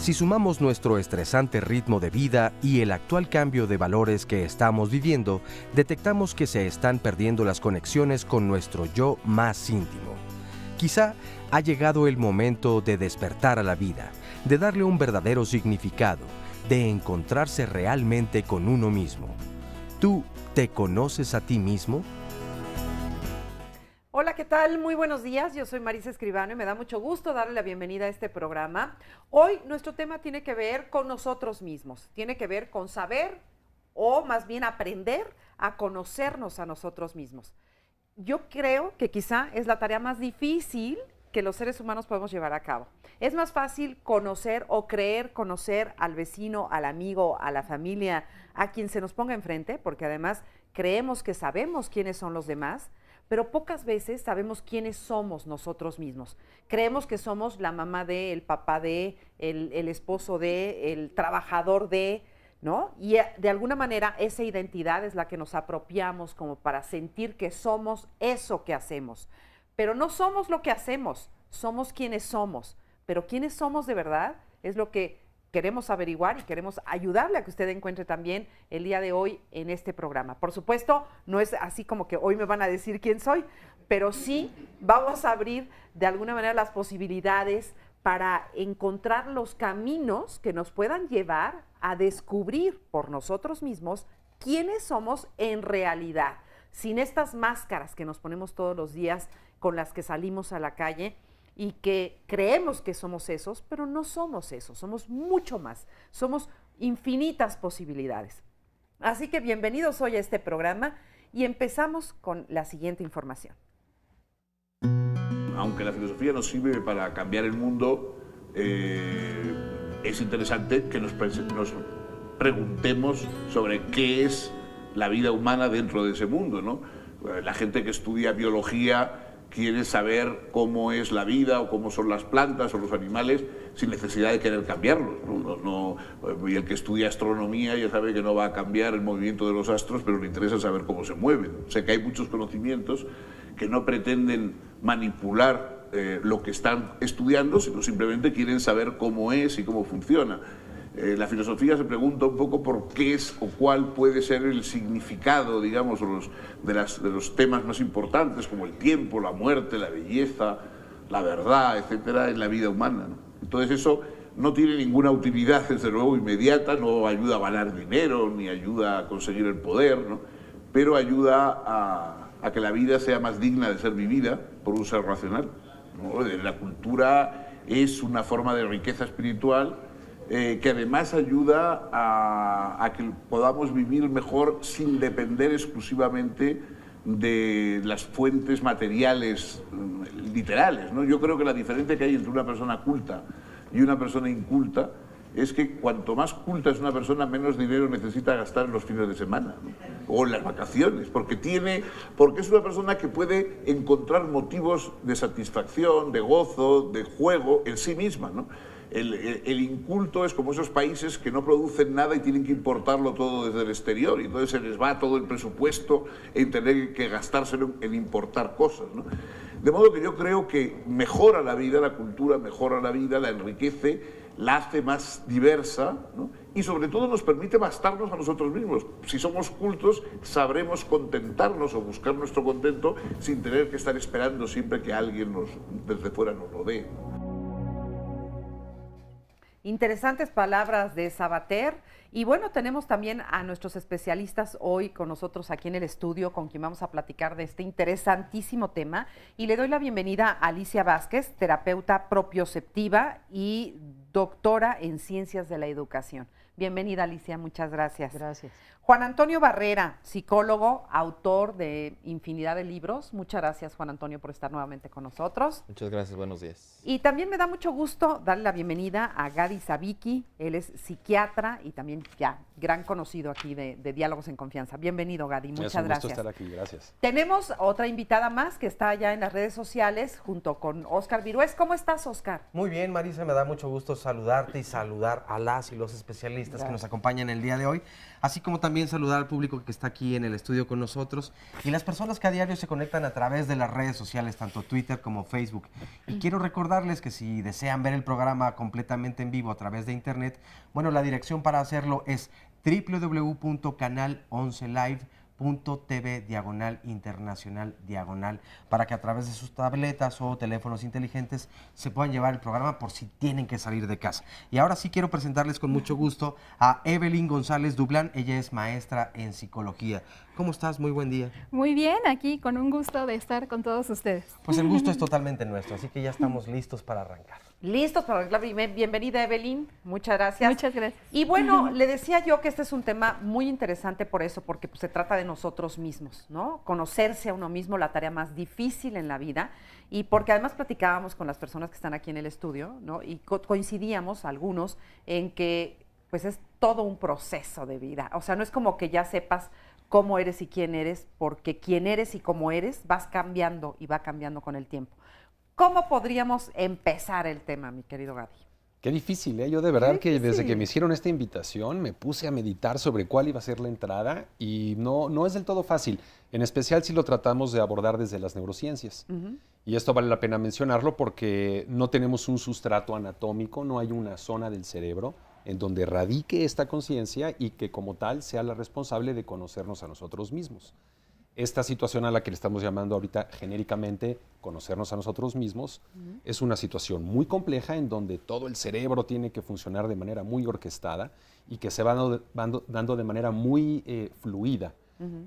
Si sumamos nuestro estresante ritmo de vida y el actual cambio de valores que estamos viviendo, detectamos que se están perdiendo las conexiones con nuestro yo más íntimo. Quizá ha llegado el momento de despertar a la vida, de darle un verdadero significado, de encontrarse realmente con uno mismo. ¿Tú te conoces a ti mismo? Hola, ¿qué tal? Muy buenos días, yo soy Marisa Escribano y me da mucho gusto darle la bienvenida a este programa. Hoy nuestro tema tiene que ver con nosotros mismos, tiene que ver con saber o más bien aprender a conocernos a nosotros mismos. Yo creo que quizá es la tarea más difícil que los seres humanos podemos llevar a cabo. Es más fácil conocer o creer conocer al vecino, al amigo, a la familia, a quien se nos ponga enfrente, porque además creemos que sabemos quiénes son los demás, pero pocas veces sabemos quiénes somos nosotros mismos. Creemos que somos la mamá de, el papá de, el esposo de, el trabajador de, ¿no? Y de alguna manera esa identidad es la que nos apropiamos como para sentir que somos eso que hacemos. Pero no somos lo que hacemos, somos quienes somos. Pero quiénes somos de verdad es lo que queremos averiguar y queremos ayudarle a que usted encuentre también el día de hoy en este programa. Por supuesto, no es así como que hoy me van a decir quién soy, pero sí vamos a abrir de alguna manera las posibilidades para encontrar los caminos que nos puedan llevar a descubrir por nosotros mismos quiénes somos en realidad, sin estas máscaras que nos ponemos todos los días con las que salimos a la calle y que creemos que somos esos, pero no somos esos, somos mucho más, somos infinitas posibilidades. Así que bienvenidos hoy a este programa y empezamos con la siguiente información. Aunque la filosofía nos sirve para cambiar el mundo, es interesante que nos preguntemos sobre qué es la vida humana dentro de ese mundo, ¿no? La gente que estudia biología quiere saber cómo es la vida o cómo son las plantas o los animales sin necesidad de querer cambiarlos, ¿no? Y el que estudia astronomía ya sabe que no va a cambiar el movimiento de los astros, pero le interesa saber cómo se mueven. O sea que hay muchos conocimientos que no pretenden manipular lo que están estudiando, sino simplemente quieren saber cómo es y cómo funciona. La filosofía se pregunta un poco por qué es o cuál puede ser el significado, digamos, de los temas más importantes, como el tiempo, la muerte, la belleza, la verdad, etcétera, en la vida humana, ¿no? Entonces eso no tiene ninguna utilidad, desde luego, inmediata, no ayuda a ganar dinero, ni ayuda a conseguir el poder, ¿no? Pero ayuda a que la vida sea más digna de ser vivida por un ser racional, ¿no? La cultura es una forma de riqueza espiritual que además ayuda a que podamos vivir mejor sin depender exclusivamente de las fuentes materiales literales, ¿no? Yo creo que la diferencia que hay entre una persona culta y una persona inculta es que cuanto más culta es una persona, menos dinero necesita gastar en los fines de semana, ¿no? O en las vacaciones, porque es una persona que puede encontrar motivos de satisfacción, de gozo, de juego en sí misma, ¿no? El inculto es como esos países que no producen nada y tienen que importarlo todo desde el exterior, y entonces se les va todo el presupuesto en tener que gastárselo en importar cosas, ¿no? De modo que yo creo que mejora la vida, la cultura mejora la vida, la enriquece, la hace más diversa, ¿no? Y sobre todo nos permite bastarnos a nosotros mismos. Si somos cultos, sabremos contentarnos o buscar nuestro contento sin tener que estar esperando siempre que alguien desde fuera nos lo dé. Interesantes palabras de Sabater. Y bueno, tenemos también a nuestros especialistas hoy con nosotros aquí en el estudio, con quien vamos a platicar de este interesantísimo tema. Y le doy la bienvenida a Alicia Vázquez, terapeuta propioceptiva y doctora en Ciencias de la Educación. Bienvenida, Alicia, muchas gracias. Gracias. Juan Antonio Barrera, psicólogo, autor de infinidad de libros. Muchas gracias, Juan Antonio, por estar nuevamente con nosotros. Muchas gracias, buenos días. Y también me da mucho gusto darle la bienvenida a Gadi Zabicki. Él es psiquiatra y también ya gran conocido aquí de Diálogos en Confianza. Bienvenido, Gadi, muchas gracias. Es un gusto estar aquí, gracias. Tenemos otra invitada más que está ya en las redes sociales junto con Óscar Virués. ¿Cómo estás, Óscar? Muy bien, Marisa, me da mucho gusto saludarte y saludar a las y los especialistas que nos acompañan el día de hoy, así como también saludar al público que está aquí en el estudio con nosotros y las personas que a diario se conectan a través de las redes sociales, tanto Twitter como Facebook. Y quiero recordarles que si desean ver el programa completamente en vivo a través de internet, bueno, la dirección para hacerlo es www.canal11live.tv/internacional/, para que a través de sus tabletas o teléfonos inteligentes se puedan llevar el programa por si tienen que salir de casa. Y ahora sí quiero presentarles con mucho gusto a Evelyn González Dublán. Ella es maestra en psicología. ¿Cómo estás? Muy buen día. Muy bien, aquí con un gusto de estar con todos ustedes. Pues el gusto es totalmente nuestro, así que ya estamos listos para arrancar. Listos para arrancar. Bienvenida, Evelyn. Muchas gracias. Muchas gracias. Y bueno, le decía yo que este es un tema muy interesante por eso, porque pues, se trata de nosotros mismos, ¿no? Conocerse a uno mismo, la tarea más difícil en la vida, y porque además platicábamos con las personas que están aquí en el estudio, ¿no? Y coincidíamos algunos en que pues es todo un proceso de vida. O sea, no es como que ya sepas cómo eres y quién eres, porque quién eres y cómo eres vas cambiando y va cambiando con el tiempo. ¿Cómo podríamos empezar el tema, mi querido Gadi? Qué difícil, ¿eh? Yo de verdad que desde que me hicieron esta invitación me puse a meditar sobre cuál iba a ser la entrada y no es del todo fácil, en especial si lo tratamos de abordar desde las neurociencias. Y esto vale la pena mencionarlo porque no tenemos un sustrato anatómico, no hay una zona del cerebro en donde radique esta conciencia y que como tal sea la responsable de conocernos a nosotros mismos. Esta situación a la que le estamos llamando ahorita genéricamente conocernos a nosotros mismos es una situación muy compleja en donde todo el cerebro tiene que funcionar de manera muy orquestada y que se va dando de manera muy fluida.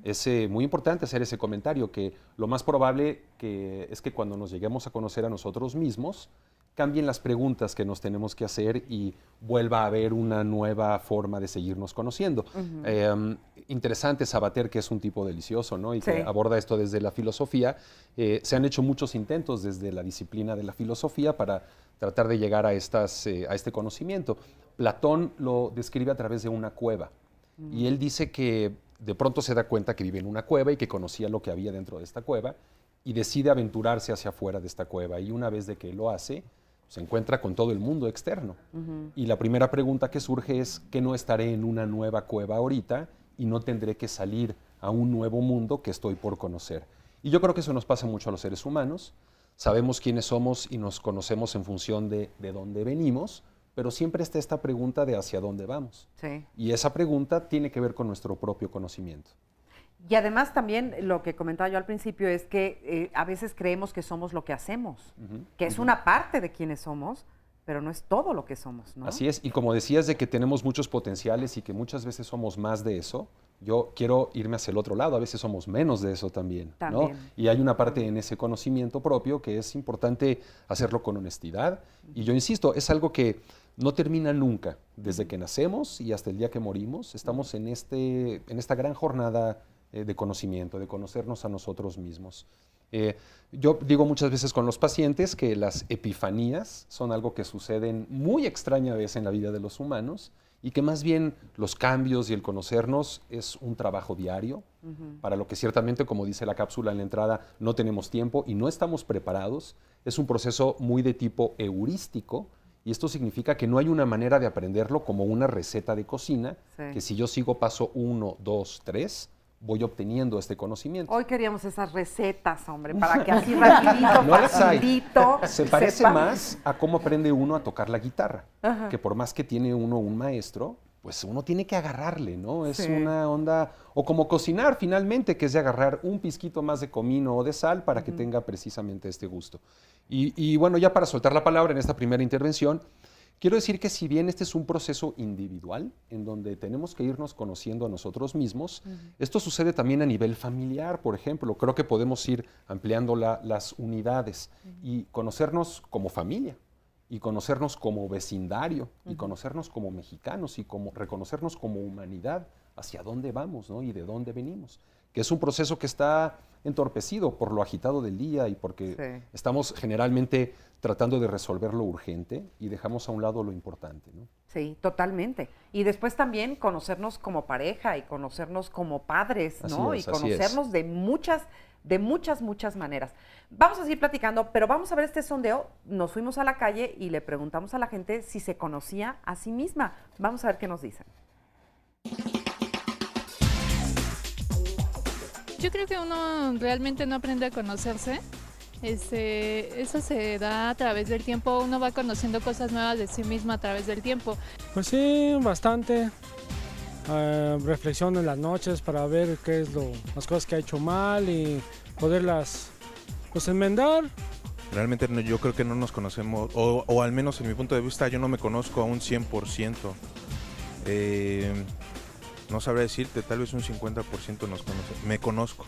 Es muy importante hacer ese comentario, que lo más probable es que cuando nos lleguemos a conocer a nosotros mismos, cambien las preguntas que nos tenemos que hacer y vuelva a haber una nueva forma de seguirnos conociendo. Interesante, Sabater, que es un tipo delicioso, ¿no? Y que aborda esto desde la filosofía. Se han hecho muchos intentos desde la disciplina de la filosofía para tratar de llegar a este conocimiento. Platón lo describe a través de una cueva. Y él dice que de pronto se da cuenta que vive en una cueva y que conocía lo que había dentro de esta cueva y decide aventurarse hacia afuera de esta cueva. Y una vez de que lo hace, se encuentra con todo el mundo externo. Y la primera pregunta que surge es que no estaré en una nueva cueva ahorita y no tendré que salir a un nuevo mundo que estoy por conocer. Y yo creo que eso nos pasa mucho a los seres humanos. Sabemos quiénes somos y nos conocemos en función de dónde venimos, pero siempre está esta pregunta de hacia dónde vamos. Y esa pregunta tiene que ver con nuestro propio conocimiento. Y además también lo que comentaba yo al principio es que a veces creemos que somos lo que hacemos, que es una parte de quienes somos, pero no es todo lo que somos, ¿no? Así es, y como decías de que tenemos muchos potenciales y que muchas veces somos más de eso, yo quiero irme hacia el otro lado, a veces somos menos de eso también, ¿no? Y hay una parte en ese conocimiento propio que es importante hacerlo con honestidad, y yo insisto, es algo que no termina nunca, desde que nacemos y hasta el día que morimos, estamos en esta gran jornada de conocimiento, de conocernos a nosotros mismos. Yo digo muchas veces con los pacientes que las epifanías son algo que suceden muy extraña vez en la vida de los humanos y que más bien los cambios y el conocernos es un trabajo diario, para lo que ciertamente, como dice la cápsula en la entrada, no tenemos tiempo y no estamos preparados. Es un proceso muy de tipo heurístico, y esto significa que no hay una manera de aprenderlo como una receta de cocina, que si yo sigo paso 1, 2, 3, voy obteniendo este conocimiento. Hoy queríamos esas recetas, hombre, para que así rapidito, no facilito. Se parece más a cómo aprende uno a tocar la guitarra, que por más que tiene uno un maestro, pues uno tiene que agarrarle, ¿no? Es una onda, o como cocinar finalmente, que es de agarrar un pizquito más de comino o de sal para que tenga precisamente este gusto. Y bueno, ya para soltar la palabra en esta primera intervención, quiero decir que si bien este es un proceso individual, en donde tenemos que irnos conociendo a nosotros mismos, esto sucede también a nivel familiar, por ejemplo. Creo que podemos ir ampliando las unidades y conocernos como familia. y conocernos como vecindario, y conocernos como mexicanos, y reconocernos como humanidad, hacia dónde vamos, ¿no? Y de dónde venimos. Que es un proceso que está entorpecido por lo agitado del día y porque estamos generalmente tratando de resolver lo urgente y dejamos a un lado lo importante, ¿no? Sí, totalmente. Y después también conocernos como pareja y conocernos como padres, ¿no? Así es, y conocernos de muchas maneras. Vamos a seguir platicando, pero vamos a ver este sondeo. Nos fuimos a la calle y le preguntamos a la gente si se conocía a sí misma. Vamos a ver qué nos dicen. Yo creo que uno realmente no aprende a conocerse. Eso se da a través del tiempo. Uno va conociendo cosas nuevas de sí mismo a través del tiempo. Pues sí, bastante. Reflexiono en las noches para ver qué es las cosas que ha hecho mal y poderlas pues enmendar. Realmente yo creo que no nos conocemos, o al menos en mi punto de vista yo no me conozco a un 100%. No sabría decirte, tal vez un 50% me conozco.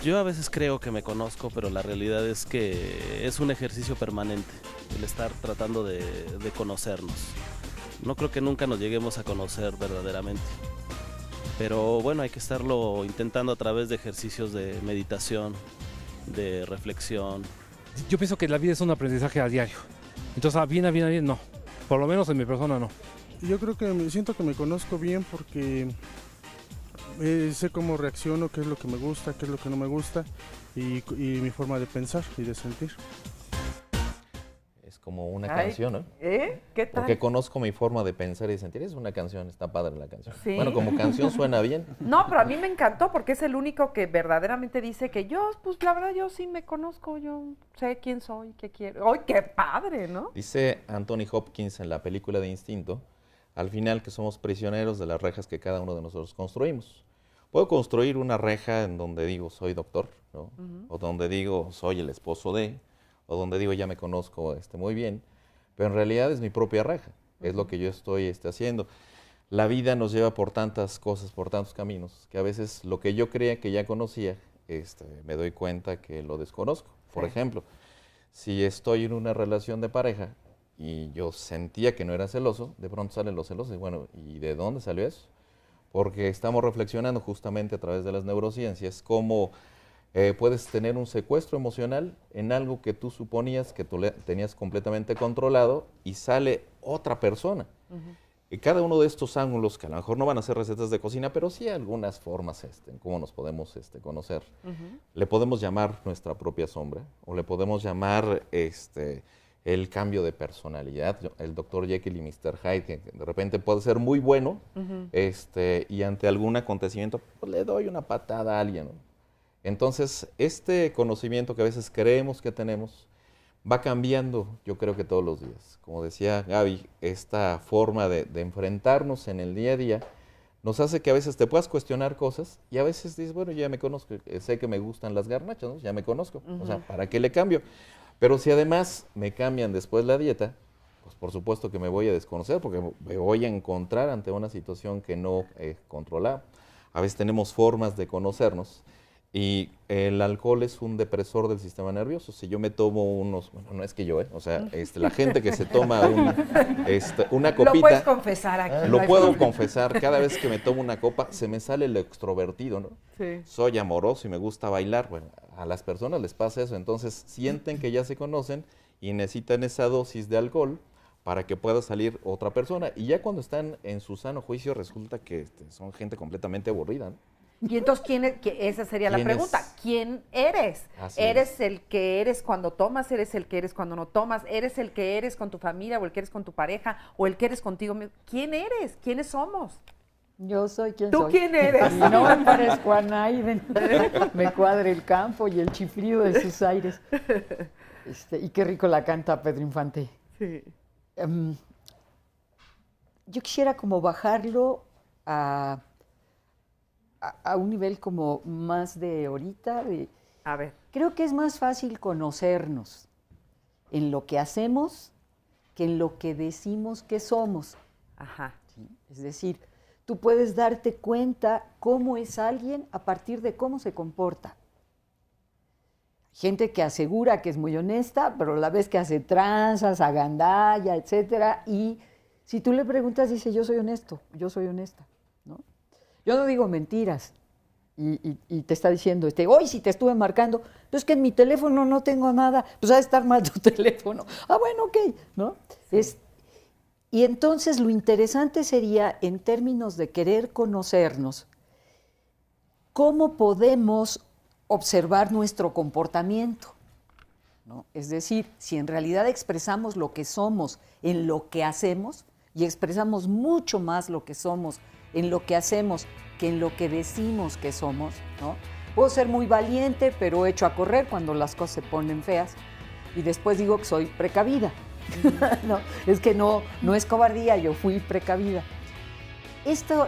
Yo a veces creo que me conozco, pero la realidad es que es un ejercicio permanente, el estar tratando de conocernos. No creo que nunca nos lleguemos a conocer verdaderamente, pero bueno, hay que estarlo intentando a través de ejercicios de meditación, de reflexión. Yo pienso que la vida es un aprendizaje a diario. Entonces, bien, no. Por lo menos en mi persona no. Yo creo que siento que me conozco bien porque sé cómo reacciono, qué es lo que me gusta, qué es lo que no me gusta y mi forma de pensar y de sentir. Es como una canción, ¿no? ¿Qué tal? Porque conozco mi forma de pensar y de sentir. Es una canción, está padre la canción. ¿Sí? Bueno, como canción suena bien. No, pero a mí me encantó porque es el único que verdaderamente dice que yo, pues la verdad yo sí me conozco, yo sé quién soy, qué quiero. ¡Ay, qué padre!, ¿no? Dice Anthony Hopkins en la película de Instinto, al final que somos prisioneros de las rejas que cada uno de nosotros construimos. Puedo construir una reja en donde digo soy doctor, ¿no? O donde digo soy el esposo de, o donde digo ya me conozco muy bien, pero en realidad es mi propia reja, es lo que yo estoy haciendo. La vida nos lleva por tantas cosas, por tantos caminos, que a veces lo que yo creía que ya conocía, me doy cuenta que lo desconozco. Por ejemplo, si estoy en una relación de pareja y yo sentía que no era celoso, de pronto salen los celosos y bueno, ¿y de dónde salió eso? Porque estamos reflexionando justamente a través de las neurociencias cómo puedes tener un secuestro emocional en algo que tú suponías que tú tenías completamente controlado y sale otra persona. Y cada uno de estos ángulos, que a lo mejor no van a ser recetas de cocina, pero sí algunas formas en cómo nos podemos conocer. Le podemos llamar nuestra propia sombra, o le podemos llamar el cambio de personalidad, el Dr. Jekyll y Mr. Hyde, que de repente puede ser muy bueno, y ante algún acontecimiento, pues, le doy una patada a alguien, ¿no? Entonces, este conocimiento que a veces creemos que tenemos, va cambiando, yo creo que todos los días. Como decía Gaby, esta forma de enfrentarnos en el día a día nos hace que a veces te puedas cuestionar cosas y a veces dices, bueno, ya me conozco, sé que me gustan las garnachas, ¿no? Ya me conozco, o sea, ¿para qué le cambio? Pero si además me cambian después la dieta, pues por supuesto que me voy a desconocer porque me voy a encontrar ante una situación que no controlaba. A veces tenemos formas de conocernos. Y el alcohol es un depresor del sistema nervioso. Si yo me tomo unos, bueno, no es que yo, o sea, la gente que se toma una copita. Lo puedes confesar aquí. Lo puedo confesar. Cada vez que me tomo una copa, se me sale lo extrovertido, ¿no? Sí. Soy amoroso y me gusta bailar. Bueno, a las personas les pasa eso. Entonces sienten que ya se conocen y necesitan esa dosis de alcohol para que pueda salir otra persona. Y ya cuando están en su sano juicio, resulta que son gente completamente aburrida, ¿no? Y entonces, esa sería la pregunta. ¿Quién eres? ¿Eres el que eres cuando tomas? ¿Eres el que eres cuando no tomas? ¿Eres el que eres con tu familia o el que eres con tu pareja o el que eres contigo mismo? ¿Quién eres? ¿Quiénes somos? Yo soy quien soy. ¿Tú quién eres? No me parezco a Naiden. Me cuadra el campo y el chiflido de sus aires. Y qué rico la canta Pedro Infante. Sí. Yo quisiera como bajarlo a un nivel como más de ahorita. A ver. Creo que es más fácil conocernos en lo que hacemos que en lo que decimos que somos. Ajá. ¿Sí? Es decir, tú puedes darte cuenta cómo es alguien a partir de cómo se comporta. Gente que asegura que es muy honesta, pero la vez que hace tranzas, agandalla, etcétera, y si tú le preguntas, dice, yo soy honesto, yo soy honesta, ¿no? Yo no digo mentiras. Y te está diciendo, hoy si te estuve marcando, pues es que en mi teléfono no tengo nada, pues ha de estar mal tu teléfono. Ah, bueno, ok, ¿no? Sí. Y entonces lo interesante sería, en términos de querer conocernos, ¿cómo podemos observar nuestro comportamiento? ¿No? Es decir, si en realidad expresamos lo que somos en lo que hacemos, y expresamos mucho más lo que somos en lo que hacemos que en lo que decimos que somos, ¿no? Puedo ser muy valiente, pero echo a correr cuando las cosas se ponen feas, y después digo que soy precavida. No, es que no es cobardía, yo fui precavida. Esto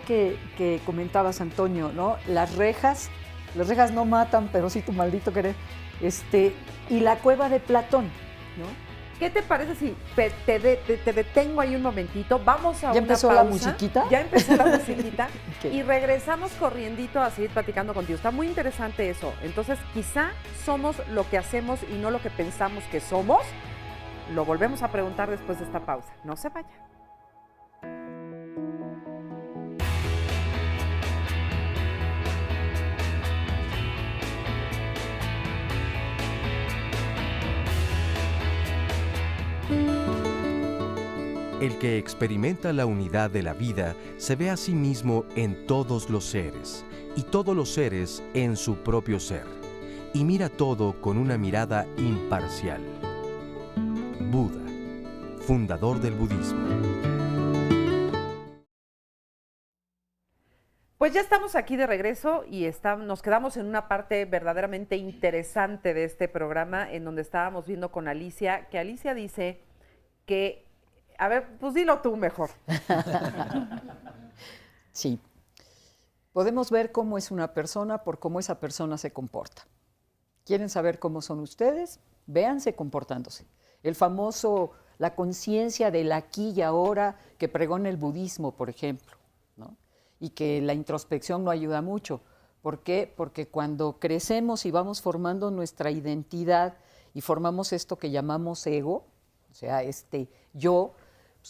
que comentabas, Antonio, ¿no? Las rejas no matan, pero sí tu maldito querer. Y la cueva de Platón, ¿no? ¿Qué te parece si te detengo ahí un momentito? Vamos a una pausa. ¿Ya empezó la musiquita? Ya empezó la musiquita. Okay. Y regresamos corriendito a seguir platicando contigo. Está muy interesante eso. Entonces, quizá somos lo que hacemos y no lo que pensamos que somos. Lo volvemos a preguntar después de esta pausa. No se vaya. El que experimenta la unidad de la vida se ve a sí mismo en todos los seres, y todos los seres en su propio ser, y mira todo con una mirada imparcial. Buda, fundador del budismo. Pues ya estamos aquí de regreso y nos quedamos en una parte verdaderamente interesante de este programa, en donde estábamos viendo con Alicia, que Alicia dice que, a ver, pues dilo tú mejor. Sí. Podemos ver cómo es una persona por cómo esa persona se comporta. ¿Quieren saber cómo son ustedes? Véanse comportándose. El famoso, la conciencia del aquí y ahora que pregona el budismo, por ejemplo, ¿no? Y que la introspección no ayuda mucho. ¿Por qué? Porque cuando crecemos y vamos formando nuestra identidad y formamos esto que llamamos ego, o sea, yo,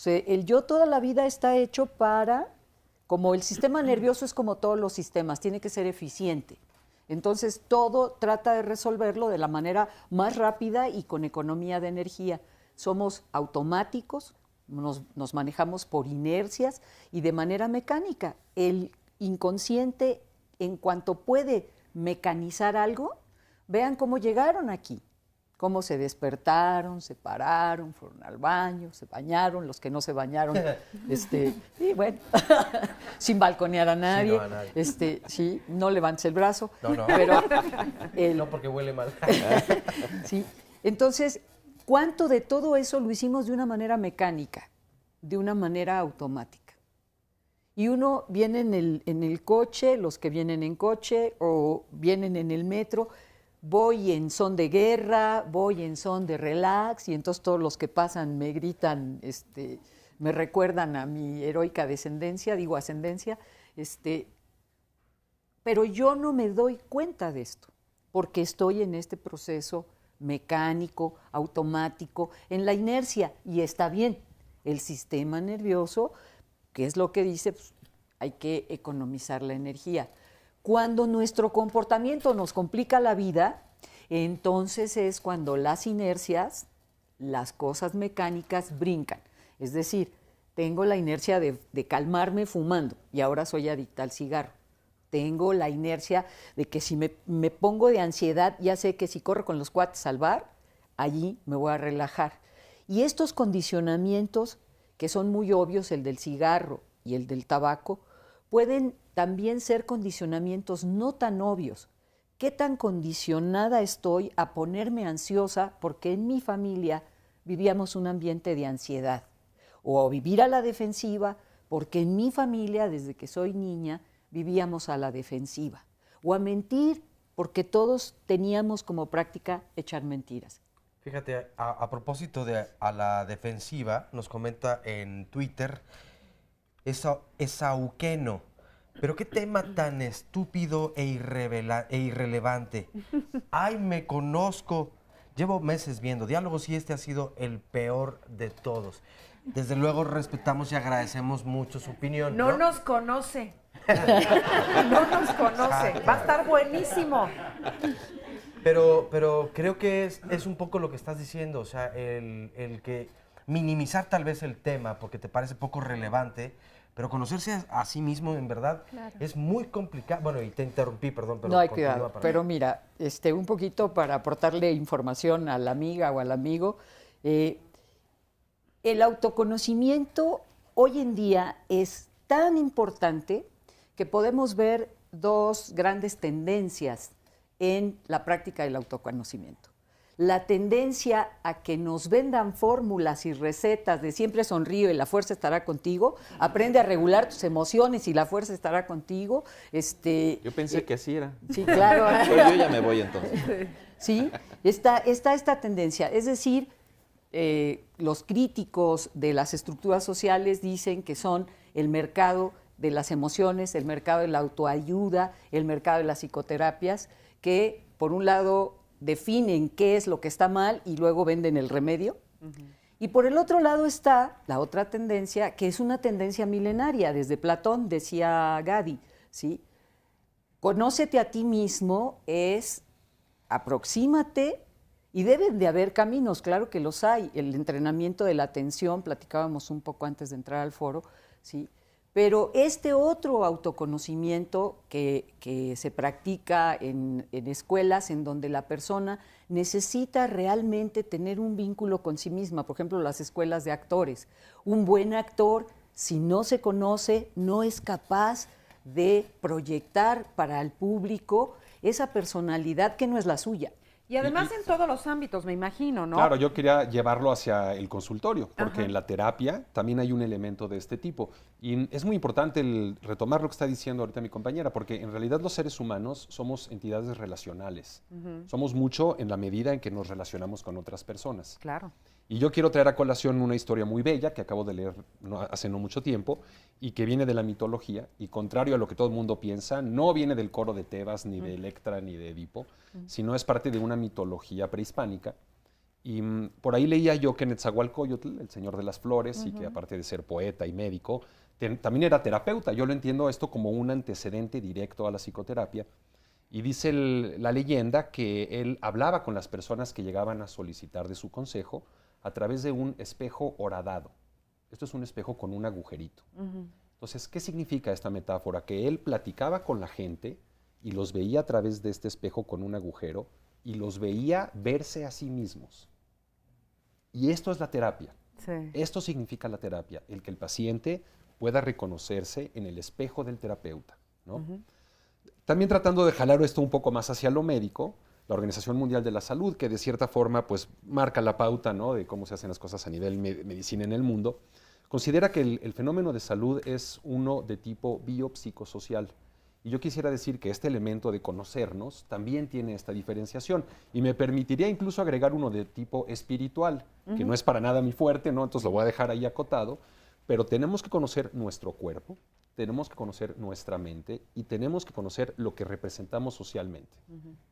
el yo toda la vida está hecho para, como el sistema nervioso es como todos los sistemas, tiene que ser eficiente. Entonces todo trata de resolverlo de la manera más rápida y con economía de energía. Somos automáticos, nos manejamos por inercias y de manera mecánica. El inconsciente, en cuanto puede mecanizar algo, vean cómo llegaron aquí, cómo se despertaron, se pararon, fueron al baño, se bañaron, los que no se bañaron, y bueno, sin balconear a nadie, sí, no, a nadie. Sí, no levantes el brazo, no, pero no, porque huele mal. Sí, entonces, ¿cuánto de todo eso lo hicimos de una manera mecánica, de una manera automática? Y uno viene en el coche, los que vienen en coche o vienen en el metro, voy en son de guerra, voy en son de relax, y entonces todos los que pasan me gritan, me recuerdan a mi heroica descendencia, digo ascendencia, pero yo no me doy cuenta de esto, porque estoy en este proceso mecánico, automático, en la inercia, y está bien. El sistema nervioso, que es lo que dice, pues, hay que economizar la energía. Cuando nuestro comportamiento nos complica la vida, entonces es cuando las inercias, las cosas mecánicas brincan. Es decir, tengo la inercia de calmarme fumando y ahora soy adicta al cigarro. Tengo la inercia de que si me pongo de ansiedad, ya sé que si corro con los cuates al bar, allí me voy a relajar. Y estos condicionamientos, que son muy obvios, el del cigarro y el del tabaco, pueden también ser condicionamientos no tan obvios. ¿Qué tan condicionada estoy a ponerme ansiosa porque en mi familia vivíamos un ambiente de ansiedad? O a vivir a la defensiva porque en mi familia, desde que soy niña, vivíamos a la defensiva. O a mentir porque todos teníamos como práctica echar mentiras. Fíjate, a propósito de a la defensiva, nos comenta en Twitter Esauqueno. Pero qué tema tan estúpido e irrelevante. Ay, me conozco. Llevo meses viendo diálogos y este ha sido el peor de todos. Desde luego respetamos y agradecemos mucho su opinión. No nos conoce. No nos conoce. Va a estar buenísimo. Pero creo que es un poco lo que estás diciendo, o sea, el que minimizar tal vez el tema porque te parece poco relevante, pero conocerse a sí mismo en verdad es muy complicado. Bueno, y te interrumpí, perdón, pero no hay cuidado. Pero mira, un poquito para aportarle información a la amiga o al amigo, el autoconocimiento hoy en día es tan importante que podemos ver dos grandes tendencias en la práctica del autoconocimiento. La tendencia a que nos vendan fórmulas y recetas de siempre sonríe y la fuerza estará contigo, aprende a regular tus emociones y la fuerza estará contigo. Yo pensé que así era. Sí, claro. Pero yo ya me voy entonces. Sí, está esta tendencia. Es decir, los críticos de las estructuras sociales dicen que son el mercado de las emociones, el mercado de la autoayuda, el mercado de las psicoterapias, que por un lado definen qué es lo que está mal y luego venden el remedio. Y por el otro lado está la otra tendencia, que es una tendencia milenaria. Desde Platón decía Gadi, ¿sí? Conócete a ti mismo es aproxímate y deben de haber caminos, claro que los hay. El entrenamiento de la atención, platicábamos un poco antes de entrar al foro, ¿sí? Pero este otro autoconocimiento que se practica en escuelas en donde la persona necesita realmente tener un vínculo con sí misma, por ejemplo, las escuelas de actores. Un buen actor, si no se conoce, no es capaz de proyectar para el público esa personalidad que no es la suya. Y además en todos los ámbitos, me imagino, ¿no? Claro, yo quería llevarlo hacia el consultorio, porque Ajá. en la terapia también hay un elemento de este tipo. Y es muy importante retomar lo que está diciendo ahorita mi compañera, porque en realidad los seres humanos somos entidades relacionales. Somos mucho en la medida en que nos relacionamos con otras personas. Claro. Y yo quiero traer a colación una historia muy bella que acabo de leer hace no mucho tiempo y que viene de la mitología y contrario a lo que todo el mundo piensa, no viene del coro de Tebas, ni de Electra, ni de Edipo, sino es parte de una mitología prehispánica. Y por ahí leía yo que Netzahualcóyotl, el señor de las flores, y que aparte de ser poeta y médico, también era terapeuta. Yo lo entiendo esto como un antecedente directo a la psicoterapia. Y dice la leyenda que él hablaba con las personas que llegaban a solicitar de su consejo a través de un espejo horadado. Esto es un espejo con un agujerito. Entonces, ¿qué significa esta metáfora? Que él platicaba con la gente y los veía a través de este espejo con un agujero y los veía verse a sí mismos. Y esto es la terapia. Sí. Esto significa la terapia, el que el paciente pueda reconocerse en el espejo del terapeuta, ¿no? También tratando de jalar esto un poco más hacia lo médico, la Organización Mundial de la Salud, que de cierta forma pues marca la pauta, ¿no?, de cómo se hacen las cosas a nivel medicina en el mundo, considera que el fenómeno de salud es uno de tipo biopsicosocial. Y yo quisiera decir que este elemento de conocernos también tiene esta diferenciación. Y me permitiría incluso agregar uno de tipo espiritual, que no es para nada mi fuerte, ¿no? Entonces lo voy a dejar ahí acotado. Pero tenemos que conocer nuestro cuerpo, tenemos que conocer nuestra mente y tenemos que conocer lo que representamos socialmente.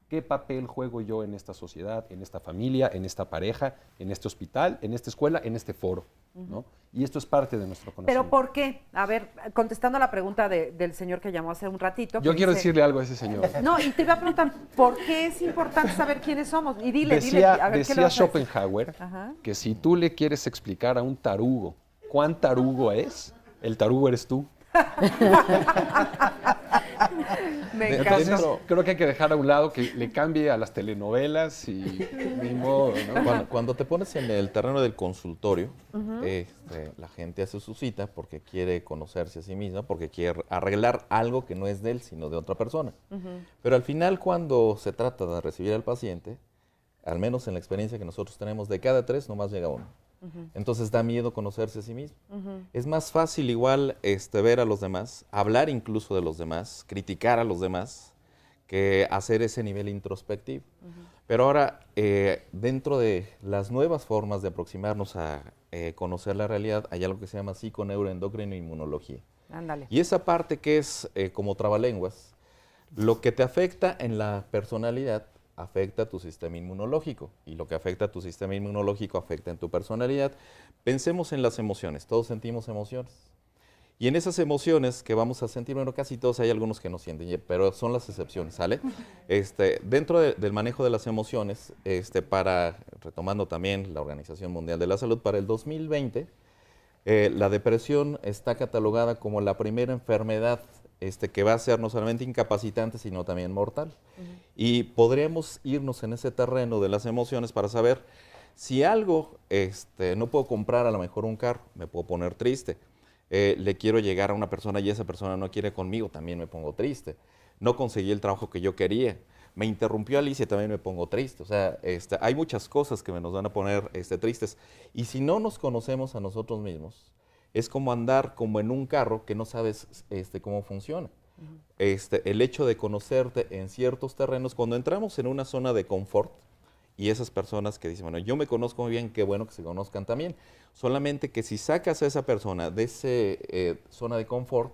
¿Qué papel juego yo en esta sociedad, en esta familia, en esta pareja, en este hospital, en esta escuela, en este foro? ¿No? Y esto es parte de nuestro conocimiento. ¿Pero por qué? A ver, contestando a la pregunta del señor que llamó hace un ratito. Yo quiero decirle algo a ese señor. No, y te iba a preguntar, ¿por qué es importante saber quiénes somos? Y dile, a ver, decía Schopenhauer que si tú le quieres explicar a un tarugo cuán tarugo es, el tarugo eres tú. Me encanta. Entonces, creo que hay que dejar a un lado que le cambie a las telenovelas y ni modo, ¿no? Cuando te pones en el terreno del consultorio, la gente hace su cita porque quiere conocerse a sí misma, porque quiere arreglar algo que no es de él, sino de otra persona. Pero al final, cuando se trata de recibir al paciente, al menos en la experiencia que nosotros tenemos, de cada 3 nomás llega uno. Entonces da miedo conocerse a sí mismo. Es más fácil igual ver a los demás, hablar incluso de los demás, criticar a los demás, que hacer ese nivel introspectivo. Pero ahora, dentro de las nuevas formas de aproximarnos a conocer la realidad, hay algo que se llama psiconeuroendocrinoinmunología. Ándale. Y esa parte que es como trabalenguas, lo que te afecta en la personalidad afecta a tu sistema inmunológico, y lo que afecta a tu sistema inmunológico afecta en tu personalidad. Pensemos en las emociones, todos sentimos emociones. Y en esas emociones que vamos a sentir, bueno, casi todos, hay algunos que no sienten, pero son las excepciones, ¿sale? Dentro del manejo de las emociones, retomando también la Organización Mundial de la Salud, para el 2020, la depresión está catalogada como la primera enfermedad que va a ser no solamente incapacitante, sino también mortal. Y podríamos irnos en ese terreno de las emociones para saber si algo, no puedo comprar a lo mejor un carro, me puedo poner triste. Le quiero llegar a una persona y esa persona no quiere conmigo, también me pongo triste. No conseguí el trabajo que yo quería. Me interrumpió Alicia, también me pongo triste. O sea, hay muchas cosas que nos van a poner tristes. Y si no nos conocemos a nosotros mismos, es como andar como en un carro que no sabes cómo funciona. El hecho de conocerte en ciertos terrenos, cuando entramos en una zona de confort, y esas personas que dicen, bueno, yo me conozco muy bien, qué bueno que se conozcan también. Solamente que si sacas a esa persona de esa zona de confort,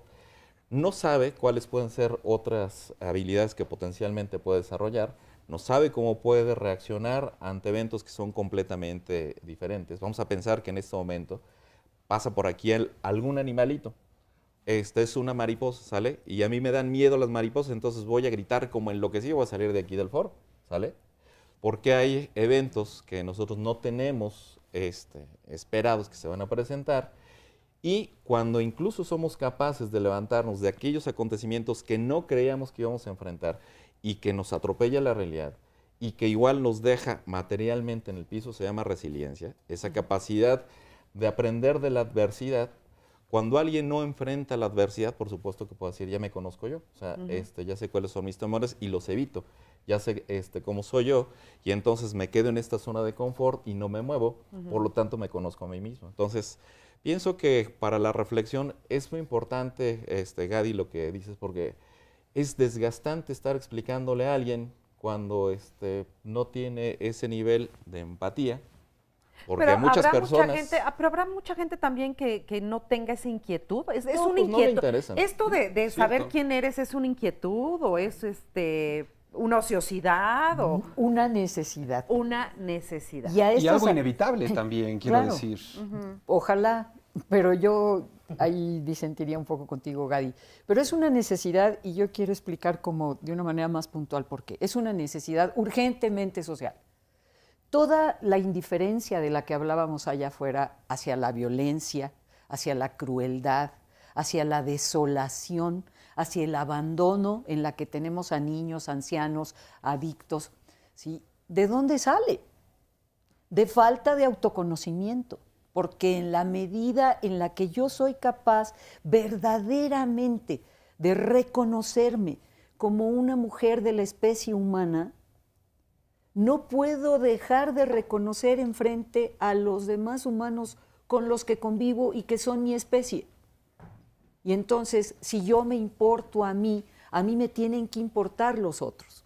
no sabe cuáles pueden ser otras habilidades que potencialmente puede desarrollar, no sabe cómo puede reaccionar ante eventos que son completamente diferentes. Vamos a pensar que en este momento pasa por aquí algún animalito. Es una mariposa, ¿sale? Y a mí me dan miedo las mariposas, entonces voy a gritar como enloquecido, voy a salir de aquí del foro, ¿sale? Porque hay eventos que nosotros no tenemos esperados que se van a presentar, y cuando incluso somos capaces de levantarnos de aquellos acontecimientos que no creíamos que íbamos a enfrentar y que nos atropella la realidad y que igual nos deja materialmente en el piso, se llama resiliencia, esa capacidad de aprender de la adversidad. Cuando alguien no enfrenta la adversidad, por supuesto que puedo decir, ya me conozco yo, o sea, ya sé cuáles son mis temores y los evito. Ya sé cómo soy yo, y entonces me quedo en esta zona de confort y no me muevo, por lo tanto me conozco a mí mismo. Entonces, pienso que para la reflexión es muy importante, Gadi, lo que dices, porque es desgastante estar explicándole a alguien cuando no tiene ese nivel de empatía, porque pero muchas personas... pero habrá mucha gente también que no tenga esa inquietud. Es No, una pues inquietud. no le interesa. ¿Esto de saber quién eres es una inquietud o es una ociosidad o una necesidad? Una necesidad. Y algo inevitable también, quiero decir. Ojalá, pero yo ahí disentiría un poco contigo, Gadi. Pero es una necesidad, y yo quiero explicar como de una manera más puntual por qué. Es una necesidad urgentemente social. Toda la indiferencia de la que hablábamos allá afuera hacia la violencia, hacia la crueldad, hacia la desolación, hacia el abandono en la que tenemos a niños, ancianos, adictos, ¿sí? ¿De dónde sale? De falta de autoconocimiento, porque en la medida en la que yo soy capaz verdaderamente de reconocerme como una mujer de la especie humana, no puedo dejar de reconocer enfrente a los demás humanos con los que convivo y que son mi especie. Y entonces, si yo me importo a mí me tienen que importar los otros.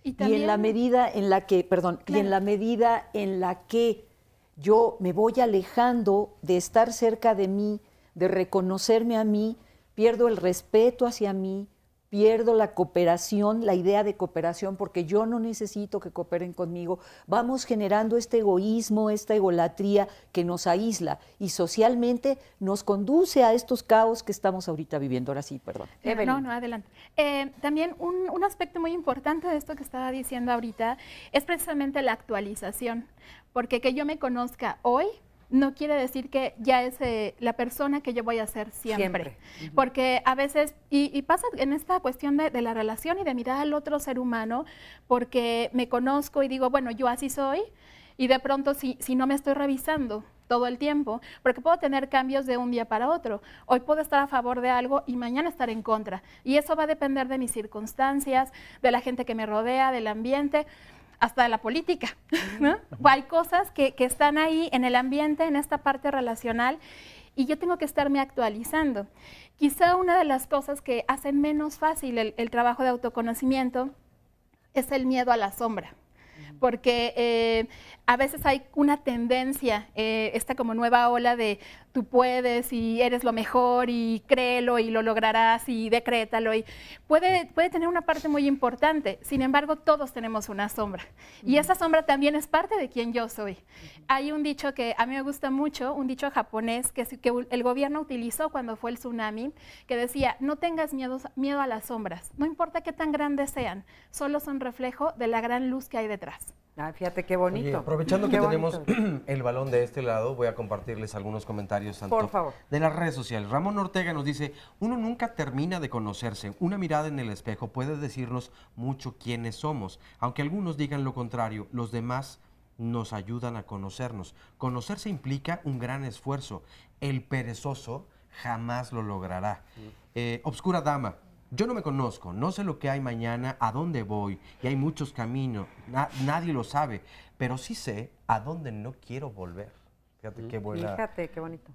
Y en la medida en la que, y en la medida en la que yo me voy alejando de estar cerca de mí, de reconocerme a mí, pierdo el respeto hacia mí, pierdo la cooperación, la idea de cooperación, porque yo no necesito que cooperen conmigo. Vamos generando este egoísmo, esta egolatría que nos aísla y socialmente nos conduce a estos caos que estamos ahorita viviendo. Ahora sí, perdón. No, adelante. También un aspecto muy importante de esto que estaba diciendo ahorita es precisamente la actualización, porque que yo me conozca hoy no quiere decir que ya es la persona que yo voy a ser siempre. Porque a veces, y pasa en esta cuestión de la relación y de mirar al otro ser humano, porque me conozco y digo, bueno, yo así soy, y de pronto si no me estoy revisando todo el tiempo, porque puedo tener cambios de un día para otro. Hoy puedo estar a favor de algo y mañana estar en contra. Y eso va a depender de mis circunstancias, de la gente que me rodea, del ambiente, hasta de la política, ¿no? Hay cosas que están ahí en el ambiente, en esta parte relacional, y yo tengo que estarme actualizando. Quizá una de las cosas que hacen menos fácil el trabajo de autoconocimiento es el miedo a la sombra, porque a veces hay una tendencia, esta como nueva ola de tú puedes y eres lo mejor y créelo y lo lograrás y decrétalo. Y puede tener una parte muy importante. Sin embargo, todos tenemos una sombra. Y esa sombra también es parte de quien yo soy. Hay un dicho que a mí me gusta mucho, un dicho japonés que el gobierno utilizó cuando fue el tsunami, que decía, no tengas miedo a las sombras. No importa qué tan grandes sean, solo son reflejo de la gran luz que hay detrás. Ah, fíjate qué bonito. Oye, aprovechando que tenemos el balón de este lado, voy a compartirles algunos comentarios Por favor. de las redes sociales. Ramón Ortega nos dice, uno nunca termina de conocerse. Una mirada en el espejo puede decirnos mucho quiénes somos. Aunque algunos digan lo contrario, los demás nos ayudan a conocernos. Conocerse implica un gran esfuerzo. El perezoso jamás lo logrará. Obscura Dama. Yo no me conozco, no sé lo que hay mañana, a dónde voy, y hay muchos caminos, nadie lo sabe, pero sí sé a dónde no quiero volver. Fíjate qué buena. Fíjate qué bonito.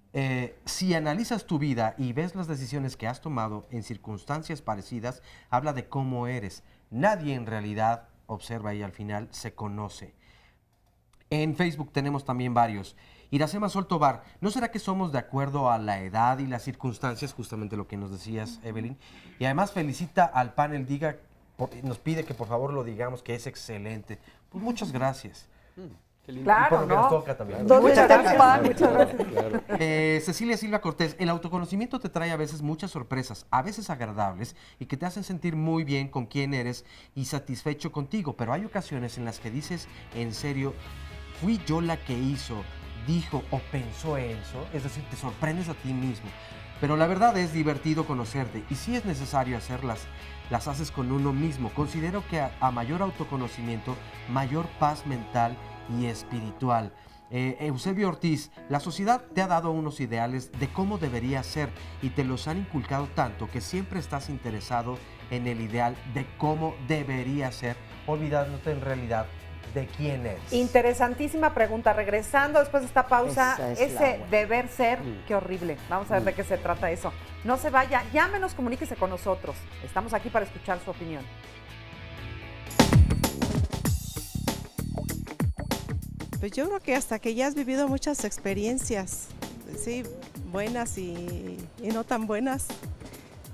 Si analizas tu vida y ves las decisiones que has tomado en circunstancias parecidas, habla de cómo eres. Nadie en realidad, observa ahí al final, se conoce. En Facebook tenemos también varios. Iracema Soltobar, ¿no será que somos de acuerdo a la edad y las circunstancias? Justamente lo que nos decías, Evelyn. Y además felicita al panel, nos pide que por favor lo digamos, que es excelente. Pues muchas gracias. Claro, y por lo que ¿no? nos toca también. Muchas gracias. Muchas gracias. Claro. Cecilia Silva Cortés, el autoconocimiento te trae a veces muchas sorpresas, a veces agradables, y que te hacen sentir muy bien con quién eres y satisfecho contigo, pero hay ocasiones en las que dices, en serio, fui yo la que hizo, dijo o pensó eso, es decir, te sorprendes a ti mismo. Pero la verdad es divertido conocerte y si es necesario hacerlas, las haces con uno mismo. Considero que a mayor autoconocimiento, mayor paz mental y espiritual. Eusebio Ortiz, la sociedad te ha dado unos ideales de cómo debería ser y te los han inculcado tanto que siempre estás interesado en el ideal de cómo debería ser, olvidándote en realidad de quién eres. Interesantísima pregunta. Regresando después de esta pausa, Esa es ese la deber ser, qué horrible. Vamos a ver de qué se trata eso. No se vaya, llámenos, comuníquese con nosotros. Estamos aquí para escuchar su opinión. Pues yo creo que hasta que ya has vivido muchas experiencias, sí, buenas y no tan buenas.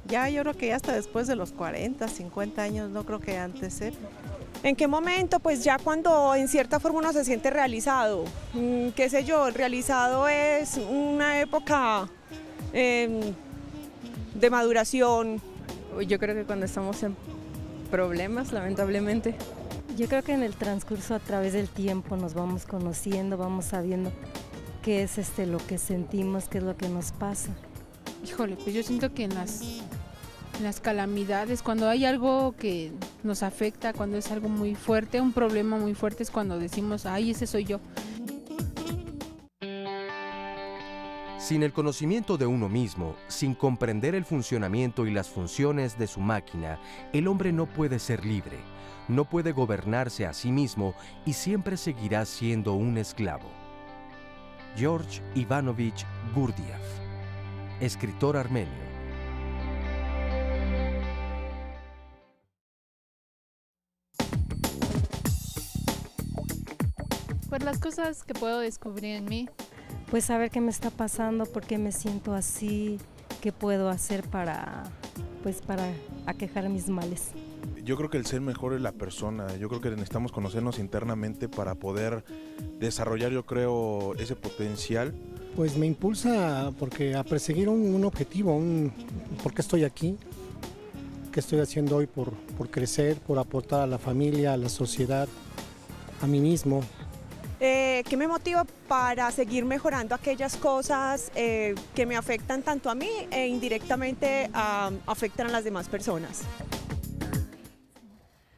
Ya yo creo que ya hasta después de los 40, 50 años, no creo que antes, ¿eh? ¿En qué momento? Pues ya cuando en cierta forma uno se siente realizado. Qué sé yo, el realizado es una época de maduración. Yo creo que cuando estamos en problemas, lamentablemente. Yo creo que en el transcurso a través del tiempo nos vamos conociendo, vamos sabiendo qué es lo que sentimos, qué es lo que nos pasa. Híjole, pues yo siento que en las calamidades, cuando hay algo que nos afecta, cuando es algo muy fuerte, un problema muy fuerte, es cuando decimos, ay, ese soy yo. Sin el conocimiento de uno mismo, sin comprender el funcionamiento y las funciones de su máquina, el hombre no puede ser libre, no puede gobernarse a sí mismo y siempre seguirá siendo un esclavo. George Ivanovich Gurdjieff, escritor armenio. Pues las cosas que puedo descubrir en mí. Pues saber qué me está pasando, por qué me siento así, qué puedo hacer para aquejar mis males. Yo creo que el ser mejor es la persona. Yo creo que necesitamos conocernos internamente para poder desarrollar, yo creo, ese potencial. Pues me impulsa a perseguir un objetivo, ¿por qué estoy aquí? ¿Qué estoy haciendo hoy por crecer, por aportar a la familia, a la sociedad, a mí mismo? ¿Qué me motiva para seguir mejorando aquellas cosas que me afectan tanto a mí e indirectamente afectan a las demás personas?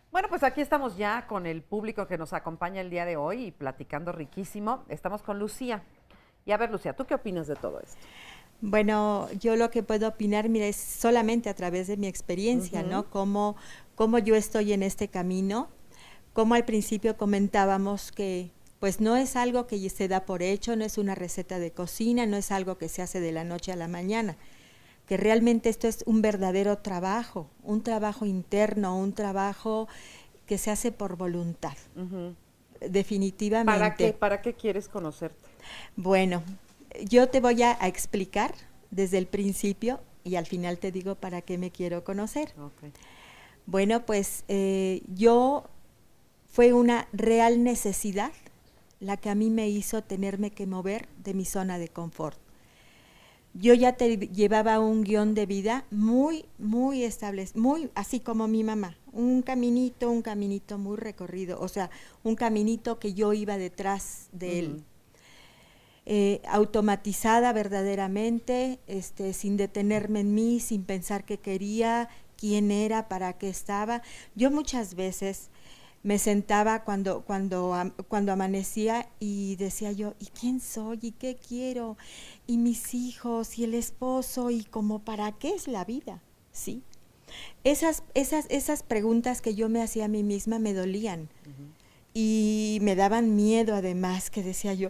Bueno, pues aquí estamos ya con el público que nos acompaña el día de hoy y platicando riquísimo. Estamos con Lucía. Y a ver, Lucía, ¿tú qué opinas de todo esto? Bueno, yo lo que puedo opinar, mira, es solamente a través de mi experiencia, ¿no? Cómo yo estoy en este camino, como al principio comentábamos que pues no es algo que se da por hecho, no es una receta de cocina, no es algo que se hace de la noche a la mañana, que realmente esto es un verdadero trabajo, un trabajo interno, un trabajo que se hace por voluntad, definitivamente. ¿Para qué quieres conocerte? Bueno, yo te voy a explicar desde el principio y al final te digo para qué me quiero conocer. Okay. Bueno, pues fue una real necesidad la que a mí me hizo tenerme que mover de mi zona de confort. Yo ya llevaba un guión de vida muy establecido, muy así como mi mamá, un caminito muy recorrido, o sea, un caminito que yo iba detrás de él. Automatizada verdaderamente, sin detenerme en mí, sin pensar qué quería, quién era, para qué estaba. Yo muchas veces me sentaba cuando amanecía y decía yo, ¿y quién soy? ¿Y qué quiero? ¿Y mis hijos? ¿Y el esposo? ¿Y como para qué es la vida? ¿Sí? Esas preguntas que yo me hacía a mí misma me dolían. Y me daban miedo además, que decía yo,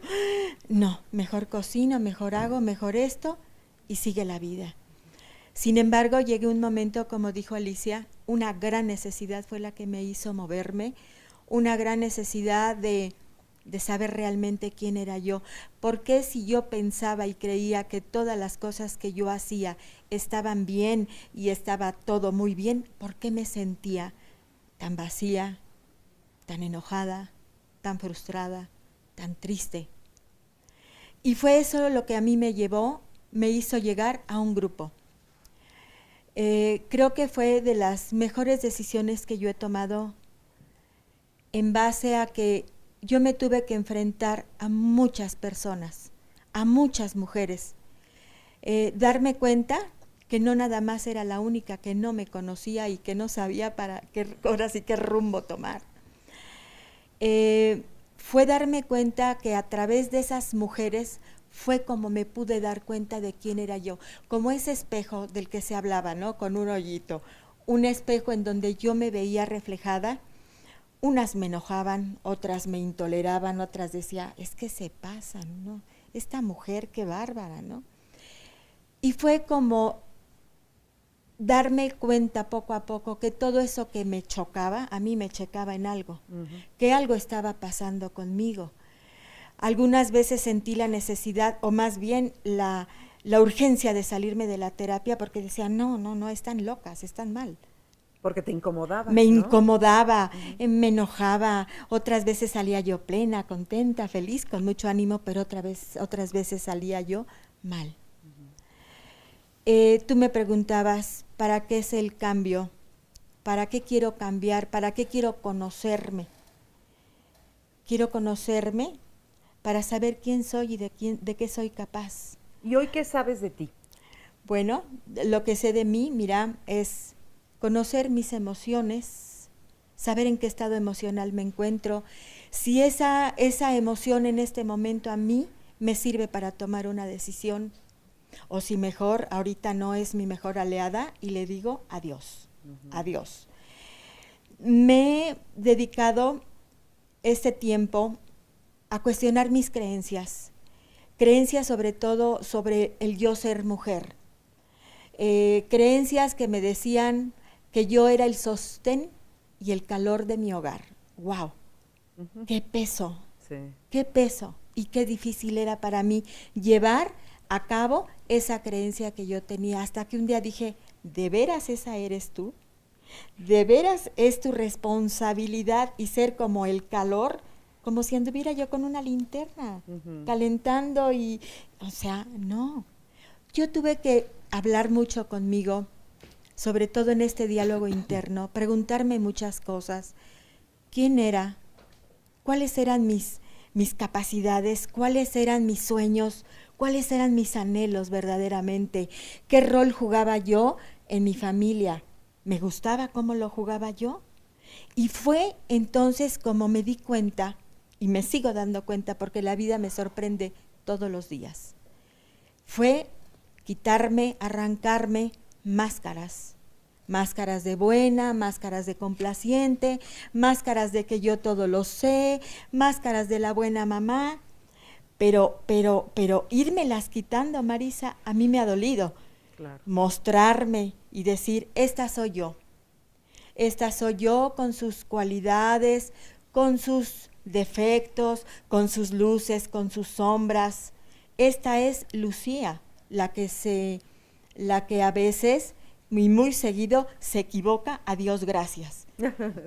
no, mejor cocino, mejor hago, mejor esto, y sigue la vida. Sin embargo, llegué un momento, como dijo Alicia, una gran necesidad fue la que me hizo moverme, una gran necesidad de saber realmente quién era yo. Porque si yo pensaba y creía que todas las cosas que yo hacía estaban bien y estaba todo muy bien, ¿por qué me sentía tan vacía, tan enojada, tan frustrada, tan triste? Y fue eso lo que a mí me hizo llegar a un grupo. Creo que fue de las mejores decisiones que yo he tomado en base a que yo me tuve que enfrentar a muchas personas, a muchas mujeres, darme cuenta que no nada más era la única que no me conocía y que no sabía ahora sí qué rumbo tomar. Fue darme cuenta que a través de esas mujeres fue como me pude dar cuenta de quién era yo, como ese espejo del que se hablaba, ¿no? Con un hoyito, un espejo en donde yo me veía reflejada. Unas me enojaban, otras me intoleraban, otras decía, es que se pasan, ¿no? Esta mujer, qué bárbara, ¿no? Y fue como darme cuenta poco a poco que todo eso que me chocaba, a mí me checaba en algo, que algo estaba pasando conmigo. Algunas veces sentí la necesidad, o más bien la urgencia de salirme de la terapia, porque decía, no, están locas, están mal. Porque te incomodaba. Me incomodaba, me enojaba, otras veces salía yo plena, contenta, feliz, con mucho ánimo, pero otras veces salía yo mal. Tú me preguntabas, ¿para qué es el cambio? ¿Para qué quiero cambiar? ¿Para qué quiero conocerme? Quiero conocerme para saber quién soy y de qué soy capaz. ¿Y hoy qué sabes de ti? Bueno, lo que sé de mí, mira, es conocer mis emociones, saber en qué estado emocional me encuentro, si esa emoción en este momento a mí me sirve para tomar una decisión, o si mejor ahorita no es mi mejor aliada y le digo adiós, adiós. Me he dedicado este tiempo a cuestionar mis creencias sobre todo sobre el yo ser mujer, creencias que me decían que yo era el sostén y el calor de mi hogar. ¡Wow! ¡Qué peso! Sí. ¡Qué peso! Y qué difícil era para mí llevar a cabo esa creencia que yo tenía, hasta que un día dije, ¿de veras esa eres tú? ¿De veras es tu responsabilidad y ser como el calor? Como si anduviera yo con una linterna, calentando y, o sea, no. Yo tuve que hablar mucho conmigo, sobre todo en este diálogo interno, preguntarme muchas cosas. ¿Quién era? ¿Cuáles eran mis capacidades? ¿Cuáles eran mis sueños? ¿Cuáles eran mis anhelos verdaderamente? ¿Qué rol jugaba yo en mi familia? ¿Me gustaba cómo lo jugaba yo? Y fue entonces como me di cuenta, y me sigo dando cuenta porque la vida me sorprende todos los días. Fue quitarme, arrancarme máscaras. Máscaras de buena, máscaras de complaciente, máscaras de que yo todo lo sé, máscaras de la buena mamá. Pero írmelas quitando, Marisa, a mí me ha dolido. Claro. Mostrarme y decir, esta soy yo. Esta soy yo con sus cualidades, con sus defectos, con sus luces, con sus sombras. esta es Lucía, la que a veces y muy seguido se equivoca, a Dios gracias.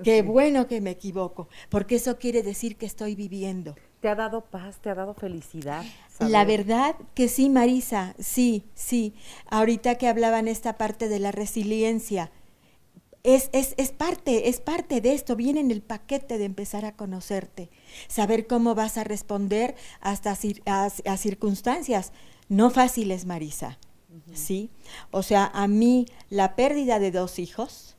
Qué bueno que me equivoco, porque eso quiere decir que estoy viviendo. ¿Te ha dado paz, te ha dado felicidad? La verdad que sí, Marisa, sí. Ahorita que hablaban esta parte de la resiliencia, es parte de esto, viene en el paquete de empezar a conocerte, saber cómo vas a responder hasta a circunstancias no fáciles, Marisa. ¿Sí? O sea, a mí la pérdida de 2 hijos,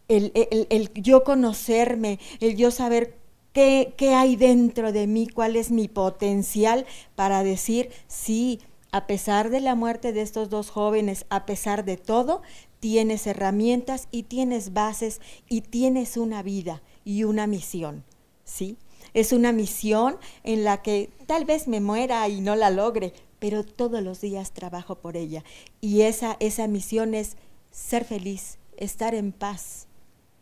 el yo conocerme, el yo saber qué hay dentro de mí, cuál es mi potencial para decir, sí, a pesar de la muerte de estos 2 jóvenes, a pesar de todo, tienes herramientas y tienes bases y tienes una vida y una misión, ¿sí? Es una misión en la que tal vez me muera y no la logre, pero todos los días trabajo por ella. Y esa misión es ser feliz, estar en paz,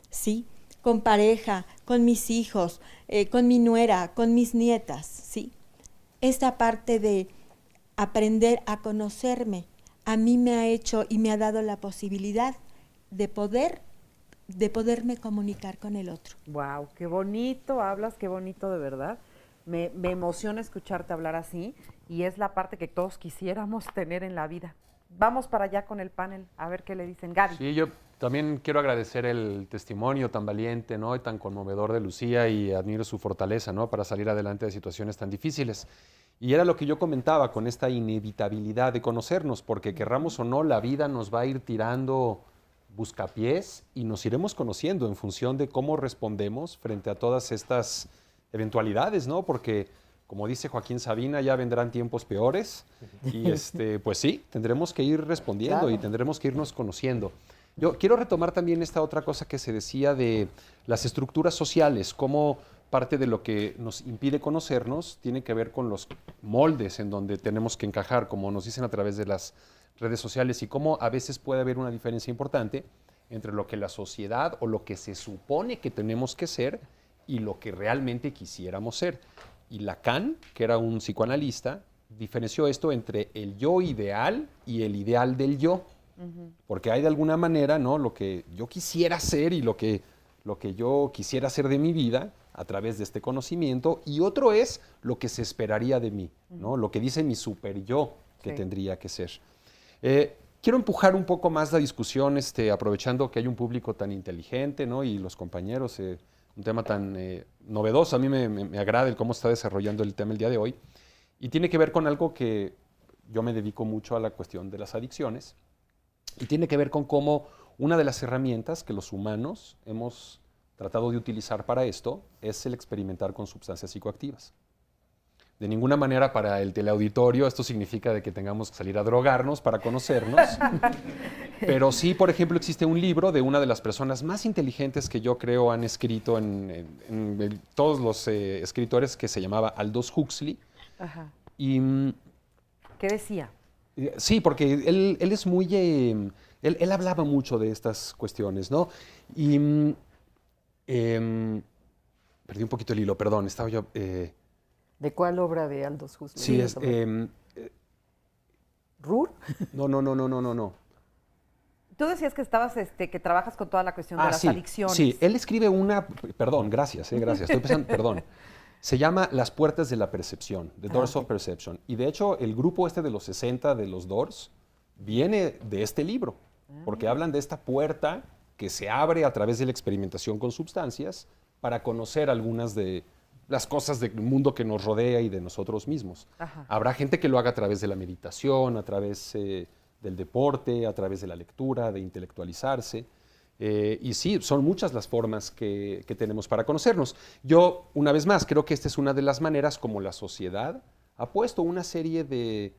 ¿sí? Con pareja, con mis hijos, con mi nuera, con mis nietas, ¿sí? Esta parte de aprender a conocerme, a mí me ha hecho y me ha dado la posibilidad de poderme comunicar con el otro. Wow, qué bonito hablas, qué bonito de verdad. Me emociona escucharte hablar así y es la parte que todos quisiéramos tener en la vida. Vamos para allá con el panel, a ver qué le dicen. Gaby. Sí, yo también quiero agradecer el testimonio tan valiente, ¿no?, y tan conmovedor de Lucía, y admiro su fortaleza, ¿no?, para salir adelante de situaciones tan difíciles. Y era lo que yo comentaba con esta inevitabilidad de conocernos, porque querramos o no, la vida nos va a ir tirando buscapiés y nos iremos conociendo en función de cómo respondemos frente a todas estas eventualidades, ¿no? Porque, como dice Joaquín Sabina, ya vendrán tiempos peores y pues sí, tendremos que ir respondiendo, claro, y tendremos que irnos conociendo. Yo quiero retomar también esta otra cosa que se decía de las estructuras sociales, cómo parte de lo que nos impide conocernos tiene que ver con los moldes en donde tenemos que encajar, como nos dicen a través de las redes sociales, y cómo a veces puede haber una diferencia importante entre lo que la sociedad o lo que se supone que tenemos que ser y lo que realmente quisiéramos ser. Y Lacan, que era un psicoanalista, diferenció esto entre el yo ideal y el ideal del yo. Porque hay de alguna manera, ¿no?, lo que yo quisiera ser y lo que yo quisiera hacer de mi vida a través de este conocimiento, y otro es lo que se esperaría de mí, ¿no?, lo que dice mi super yo que tendría que ser. Quiero empujar un poco más la discusión, aprovechando que hay un público tan inteligente, ¿no?, y los compañeros, un tema tan novedoso. A mí me agrada el cómo está desarrollando el tema el día de hoy, y tiene que ver con algo que yo me dedico mucho a la cuestión de las adicciones, y tiene que ver con cómo una de las herramientas que los humanos hemos tratado de utilizar para esto es el experimentar con sustancias psicoactivas. De ninguna manera para el teleauditorio esto significa de que tengamos que salir a drogarnos para conocernos, pero sí, por ejemplo, existe un libro de una de las personas más inteligentes que yo creo han escrito en todos los escritores, que se llamaba Aldous Huxley. Ajá. Y, ¿qué decía? Sí, porque él es muy... Él hablaba mucho de estas cuestiones, ¿no? Y perdí un poquito el hilo, perdón, estaba yo... ¿De cuál obra de Aldous Huxley? Sí, es... ¿Rur? No. Tú decías que estabas, que trabajas con toda la cuestión de las adicciones. Sí, él escribe una... Perdón, gracias, estoy pensando, perdón. Se llama Las puertas de la percepción, The Doors of Perception. Y de hecho, el grupo de los 60 de los Doors viene de este libro, porque hablan de esta puerta que se abre a través de la experimentación con sustancias para conocer algunas de las cosas del mundo que nos rodea y de nosotros mismos. Ajá. Habrá gente que lo haga a través de la meditación, a través del deporte, a través de la lectura, de intelectualizarse. Y sí, son muchas las formas que tenemos para conocernos. Yo, una vez más, creo que esta es una de las maneras como la sociedad ha puesto una serie de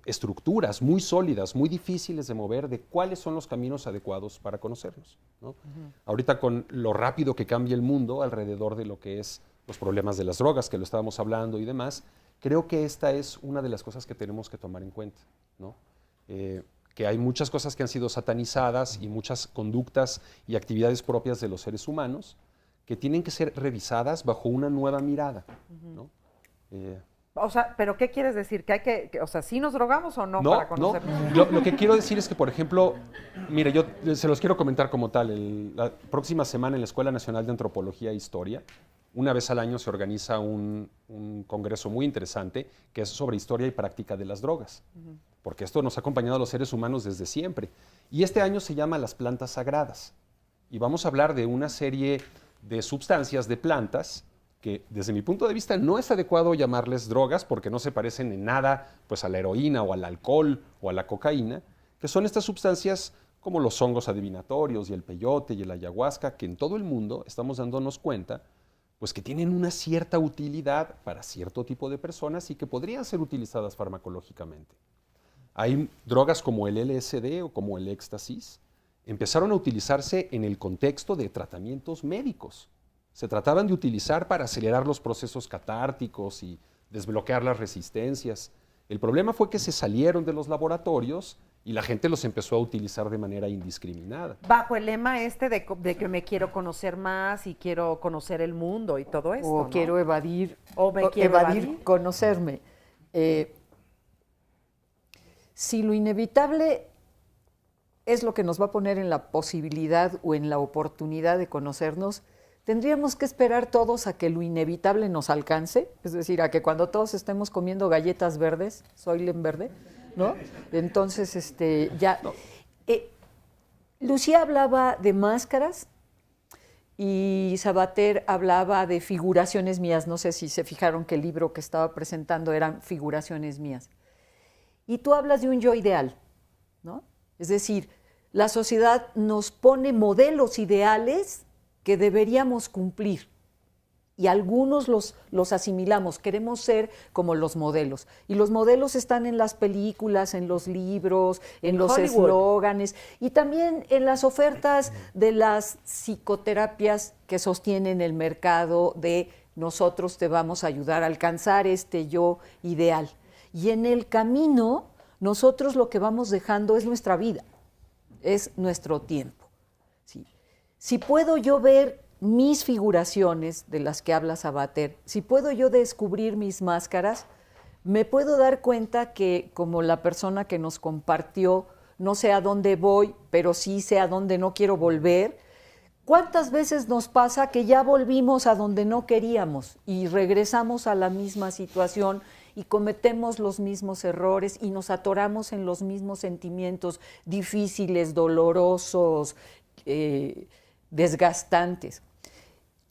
estructuras muy sólidas, muy difíciles de mover, de cuáles son los caminos adecuados para conocernos, ¿no? Ahorita, con lo rápido que cambia el mundo alrededor de lo que es los problemas de las drogas, que lo estábamos hablando y demás, creo que esta es una de las cosas que tenemos que tomar en cuenta, ¿no? Que hay muchas cosas que han sido satanizadas y muchas conductas y actividades propias de los seres humanos que tienen que ser revisadas bajo una nueva mirada, ¿no? O sea, ¿pero qué quieres decir? ¿Que hay o sea, ¿sí nos drogamos o no, No, para conocernos? no. Lo que quiero decir es que, por ejemplo, mire, yo se los quiero comentar como tal. La próxima semana en la Escuela Nacional de Antropología e Historia, una vez al año se organiza un congreso muy interesante que es sobre historia y práctica de las drogas, porque esto nos ha acompañado a los seres humanos desde siempre. Y este año se llama Las Plantas Sagradas. Y vamos a hablar de una serie de sustancias de plantas que desde mi punto de vista no es adecuado llamarles drogas porque no se parecen en nada pues, a la heroína o al alcohol o a la cocaína, que son estas sustancias como los hongos adivinatorios y el peyote y el ayahuasca, que en todo el mundo estamos dándonos cuenta pues, que tienen una cierta utilidad para cierto tipo de personas y que podrían ser utilizadas farmacológicamente. Hay drogas como el LSD o como el éxtasis, empezaron a utilizarse en el contexto de tratamientos médicos. Se trataban de utilizar para acelerar los procesos catárticos y desbloquear las resistencias. El problema fue que se salieron de los laboratorios y la gente los empezó a utilizar de manera indiscriminada. Bajo el lema de que me quiero conocer más y quiero conocer el mundo y todo esto, O ¿no? quiero evadir, O me quiero evadir. conocerme. Si lo inevitable es lo que nos va a poner en la posibilidad o en la oportunidad de conocernos, tendríamos que esperar todos a que lo inevitable nos alcance, es decir, a que cuando todos estemos comiendo galletas verdes, Soylent verde, ¿no? Entonces, ya... Lucía hablaba de máscaras y Sabater hablaba de figuraciones mías. No sé si se fijaron que el libro que estaba presentando eran figuraciones mías. Y tú hablas de un yo ideal, ¿no? Es decir, la sociedad nos pone modelos ideales que deberíamos cumplir y algunos los asimilamos, queremos ser como los modelos. Y los modelos están en las películas, en los libros, en los eslóganes y también en las ofertas de las psicoterapias que sostienen el mercado de nosotros te vamos a ayudar a alcanzar este yo ideal. Y en el camino, nosotros lo que vamos dejando es nuestra vida, es nuestro tiempo. ¿Sí? Si puedo yo ver mis figuraciones de las que habla Sabater, si puedo yo descubrir mis máscaras, me puedo dar cuenta que como la persona que nos compartió, no sé a dónde voy, pero sí sé a dónde no quiero volver. ¿Cuántas veces nos pasa que ya volvimos a donde no queríamos y regresamos a la misma situación y cometemos los mismos errores y nos atoramos en los mismos sentimientos difíciles, dolorosos, desgastantes?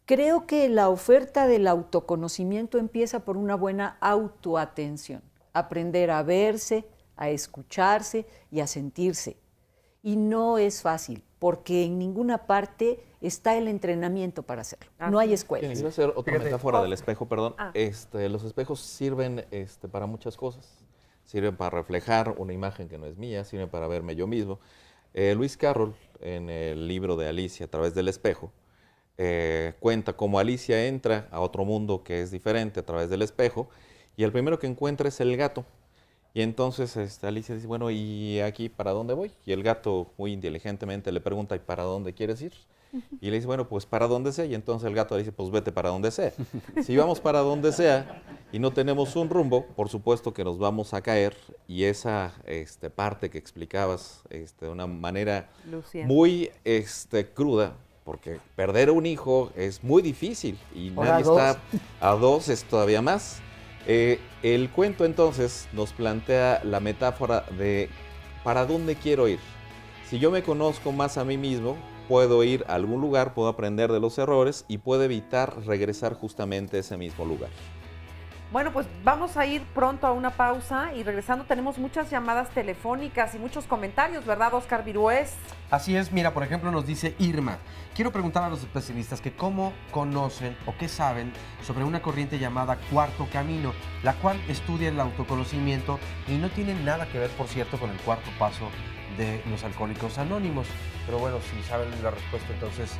Creo que la oferta del autoconocimiento empieza por una buena autoatención, aprender a verse, a escucharse y a sentirse. Y no es fácil, porque en ninguna parte está el entrenamiento para hacerlo. No hay escuelas. Quiero hacer otra metáfora del espejo, perdón. Los espejos sirven para muchas cosas. Sirven para reflejar una imagen que no es mía, sirven para verme yo mismo. Lewis Carroll, en el libro de Alicia a través del espejo, cuenta cómo Alicia entra a otro mundo que es diferente a través del espejo y el primero que encuentra es el gato. Y entonces Alicia dice, bueno, ¿y aquí para dónde voy? Y el gato muy inteligentemente le pregunta, ¿y para dónde quieres ir? Y le dice, bueno, pues para donde sea. Y entonces el gato le dice, pues vete para donde sea. Si vamos para donde sea y no tenemos un rumbo, por supuesto que nos vamos a caer. Y esa parte que explicabas de una manera muy cruda, porque perder un hijo es muy difícil y nadie está a dos, es todavía más. El cuento entonces nos plantea la metáfora de ¿para dónde quiero ir? Si yo me conozco más a mí mismo, puedo ir a algún lugar, puedo aprender de los errores y puedo evitar regresar justamente a ese mismo lugar. Bueno, pues vamos a ir pronto a una pausa y regresando tenemos muchas llamadas telefónicas y muchos comentarios, ¿verdad, Oscar Virués? Así es, mira, por ejemplo nos dice Irma, quiero preguntar a los especialistas que cómo conocen o qué saben sobre una corriente llamada Cuarto Camino, la cual estudia el autoconocimiento y no tiene nada que ver, por cierto, con el cuarto paso de los Alcohólicos Anónimos. Pero bueno, si saben la respuesta entonces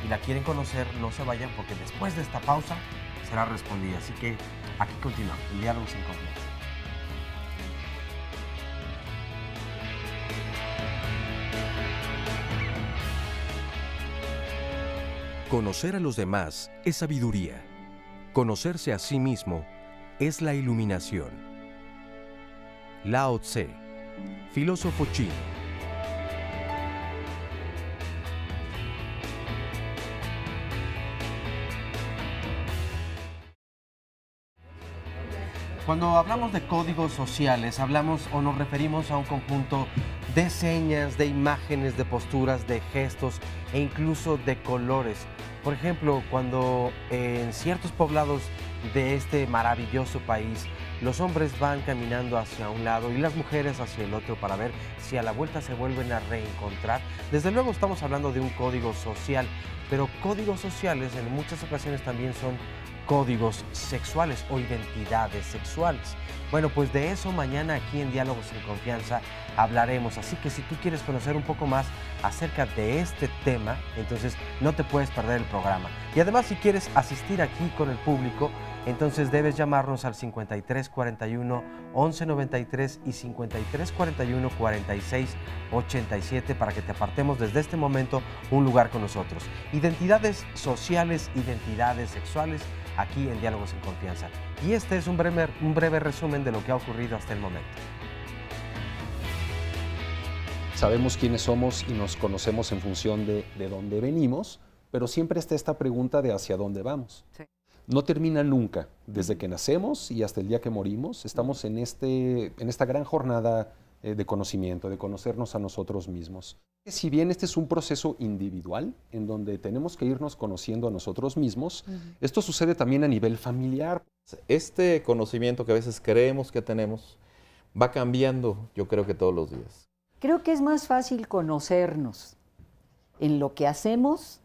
y la quieren conocer, no se vayan porque después de esta pausa será respondida. Así que aquí continuamos, el diálogo sin confianza. Conocer a los demás es sabiduría. Conocerse a sí mismo es la iluminación. Lao Tse, filósofo chino. Cuando hablamos de códigos sociales, hablamos o nos referimos a un conjunto de señas, de imágenes, de posturas, de gestos e incluso de colores. Por ejemplo, cuando en ciertos poblados de este maravilloso país los hombres van caminando hacia un lado y las mujeres hacia el otro para ver si a la vuelta se vuelven a reencontrar, desde luego estamos hablando de un código social, pero códigos sociales en muchas ocasiones también son códigos sexuales o identidades sexuales. Bueno, pues de eso mañana aquí en Diálogos en Confianza hablaremos, así que si tú quieres conocer un poco más acerca de este tema, entonces no te puedes perder el programa. Y además, si quieres asistir aquí con el público, entonces debes llamarnos al 5341-1193 y 5341-4687 para que te apartemos desde este momento un lugar con nosotros. Identidades sociales, identidades sexuales, aquí en Diálogos en Confianza. Y este es un breve resumen de lo que ha ocurrido hasta el momento. Sabemos quiénes somos y nos conocemos en función de dónde venimos, pero siempre está esta pregunta de hacia dónde vamos. Sí. No termina nunca. Desde que nacemos y hasta el día que morimos, estamos en esta gran jornada de conocimiento, de conocernos a nosotros mismos. Si bien este es un proceso individual, en donde tenemos que irnos conociendo a nosotros mismos, esto sucede también a nivel familiar. Este conocimiento que a veces creemos que tenemos va cambiando, yo creo que todos los días. Creo que es más fácil conocernos en lo que hacemos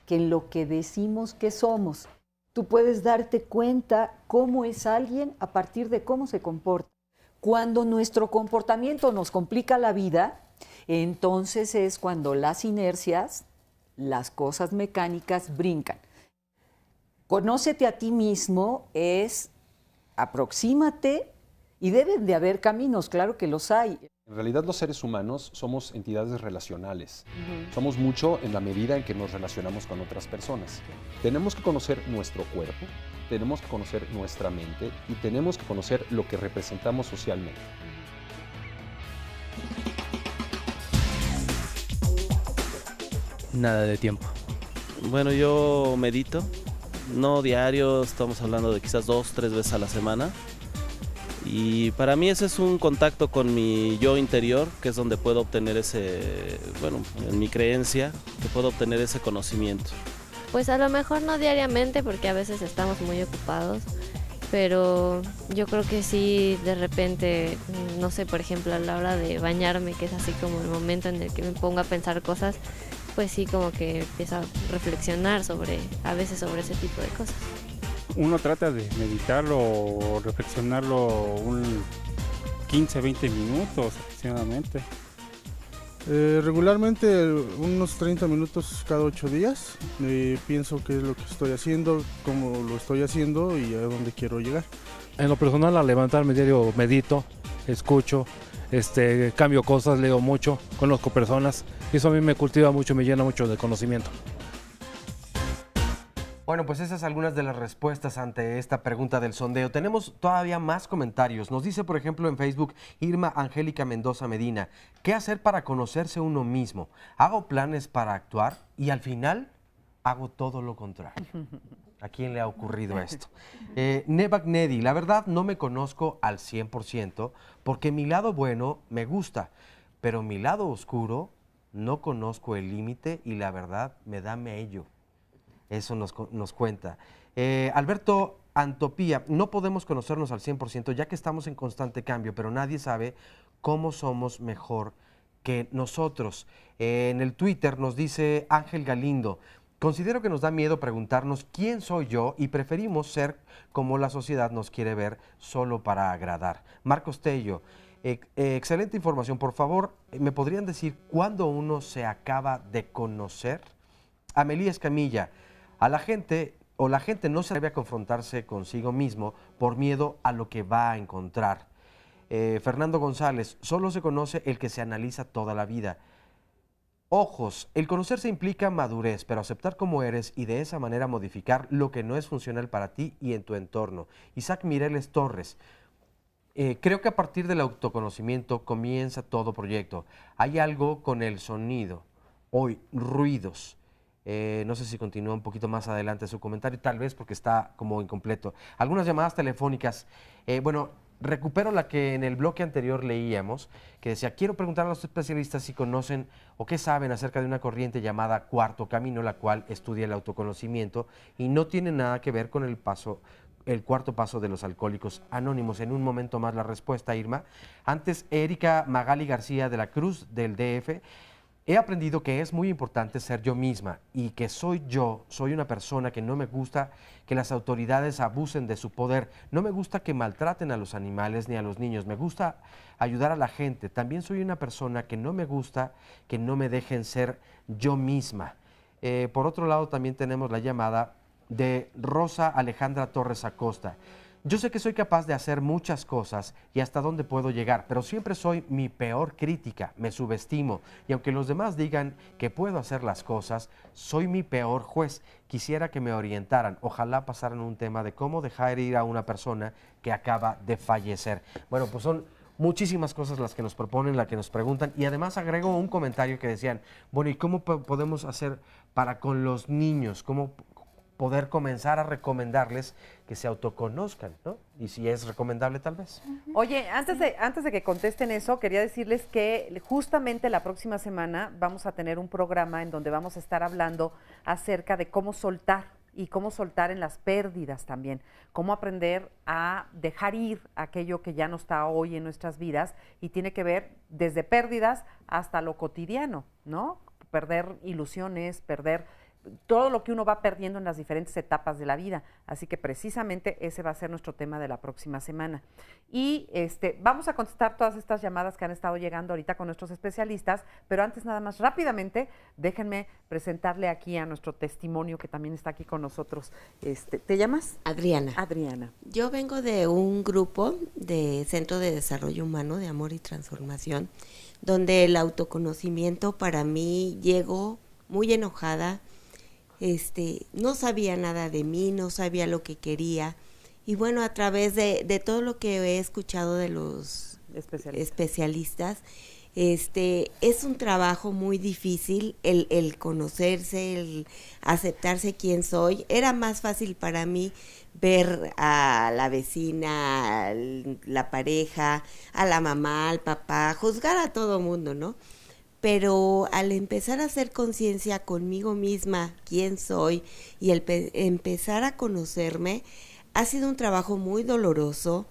que en lo que decimos que somos. Tú puedes darte cuenta cómo es alguien a partir de cómo se comporta. Cuando nuestro comportamiento nos complica la vida, entonces es cuando las inercias, las cosas mecánicas brincan. Conócete a ti mismo es aproxímate y deben de haber caminos, claro que los hay. En realidad los seres humanos somos entidades relacionales. Somos mucho en la medida en que nos relacionamos con otras personas. Tenemos que conocer nuestro cuerpo, tenemos que conocer nuestra mente y tenemos que conocer lo que representamos socialmente. Nada de tiempo. Bueno, yo medito, no diario, estamos hablando de quizás 2-3 veces a la semana. Y para mí ese es un contacto con mi yo interior, que es donde puedo obtener ese, bueno, en mi creencia, que puedo obtener ese conocimiento. Pues a lo mejor no diariamente, porque a veces estamos muy ocupados, pero yo creo que sí, de repente, no sé, por ejemplo, a la hora de bañarme, que es así como el momento en el que me pongo a pensar cosas, pues sí, como que empiezo a reflexionar a veces sobre ese tipo de cosas. Uno trata de meditarlo o reflexionarlo 15-20 minutos aproximadamente. Regularmente unos 30 minutos cada 8 días. Pienso qué es lo que estoy haciendo, cómo lo estoy haciendo y a dónde quiero llegar. En lo personal, al levantarme diario medito, escucho, cambio cosas, leo mucho, conozco personas. Y eso a mí me cultiva mucho, me llena mucho de conocimiento. Bueno, pues esas son algunas de las respuestas ante esta pregunta del sondeo. Tenemos todavía más comentarios. Nos dice, por ejemplo, en Facebook, Irma Angélica Mendoza Medina, ¿qué hacer para conocerse uno mismo? Hago planes para actuar y al final hago todo lo contrario. ¿A quién le ha ocurrido esto? Nebak Nedi, la verdad no me conozco al 100% porque mi lado bueno me gusta, pero mi lado oscuro no conozco el límite y la verdad me da mello. Eso nos cuenta. Alberto Antopía, no podemos conocernos al 100% ya que estamos en constante cambio, pero nadie sabe cómo somos mejor que nosotros. En el Twitter nos dice Ángel Galindo, considero que nos da miedo preguntarnos quién soy yo y preferimos ser como la sociedad nos quiere ver solo para agradar. Marcos Tello, excelente información. Por favor, ¿me podrían decir cuándo uno se acaba de conocer? Amelie Escamilla, la gente no se atreve a confrontarse consigo mismo por miedo a lo que va a encontrar. Fernando González, solo se conoce el que se analiza toda la vida. Ojos, el conocerse implica madurez, pero aceptar como eres y de esa manera modificar lo que no es funcional para ti y en tu entorno. Isaac Mireles Torres, creo que a partir del autoconocimiento comienza todo proyecto. Hay algo con el sonido, hoy, ruidos. No sé si continúa un poquito más adelante su comentario, tal vez porque está como incompleto. Algunas llamadas telefónicas, recupero la que en el bloque anterior leíamos, que decía, quiero preguntar a los especialistas si conocen o qué saben acerca de una corriente llamada Cuarto Camino, la cual estudia el autoconocimiento y no tiene nada que ver con el cuarto paso de los alcohólicos anónimos. En un momento más la respuesta, Irma. Antes, Erika Magali García de la Cruz, del DF. He aprendido que es muy importante ser yo misma y que soy una persona que no me gusta que las autoridades abusen de su poder, no me gusta que maltraten a los animales ni a los niños, me gusta ayudar a la gente. También soy una persona que no me gusta que no me dejen ser yo misma. Por otro lado, también tenemos la llamada de Rosa Alejandra Torres Acosta. Yo sé que soy capaz de hacer muchas cosas y hasta dónde puedo llegar, pero siempre soy mi peor crítica, me subestimo y aunque los demás digan que puedo hacer las cosas, soy mi peor juez. Quisiera que me orientaran, ojalá pasaran un tema de cómo dejar ir a una persona que acaba de fallecer. Bueno, pues son muchísimas cosas las que nos proponen, las que nos preguntan y además agrego un comentario que decían, bueno, ¿y cómo podemos hacer para con los niños? ¿Cómo poder comenzar a recomendarles que se autoconozcan, ¿no? Y si es recomendable tal vez. Oye, antes de que contesten eso, quería decirles que justamente la próxima semana vamos a tener un programa en donde vamos a estar hablando acerca de cómo soltar y cómo soltar en las pérdidas también, cómo aprender a dejar ir aquello que ya no está hoy en nuestras vidas y tiene que ver desde pérdidas hasta lo cotidiano, ¿no? Perder ilusiones, perder todo lo que uno va perdiendo en las diferentes etapas de la vida. Así que precisamente ese va a ser nuestro tema de la próxima semana. Y vamos a contestar todas estas llamadas que han estado llegando ahorita con nuestros especialistas, pero antes nada más rápidamente, déjenme presentarle aquí a nuestro testimonio que también está aquí con nosotros. ¿Te llamas? Adriana. Adriana. Yo vengo de un grupo de Centro de Desarrollo Humano de Amor y Transformación, donde el autoconocimiento para mí llegó muy enojada. No sabía nada de mí, no sabía lo que quería y bueno, a través de todo lo que he escuchado de los especialistas, es un trabajo muy difícil el conocerse, el aceptarse quién soy. Era más fácil para mí ver a la vecina, a la pareja, a la mamá, al papá, juzgar a todo mundo, ¿no? Pero al empezar a hacer conciencia conmigo misma, quién soy, y empezar a conocerme, ha sido un trabajo muy doloroso,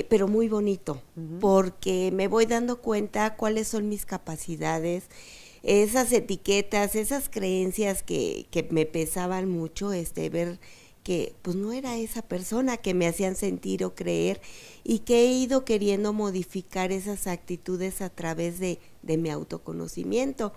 pero muy bonito, porque me voy dando cuenta cuáles son mis capacidades, esas etiquetas, esas creencias que me pesaban mucho, ver que pues no era esa persona que me hacían sentir o creer y que he ido queriendo modificar esas actitudes a través de mi autoconocimiento.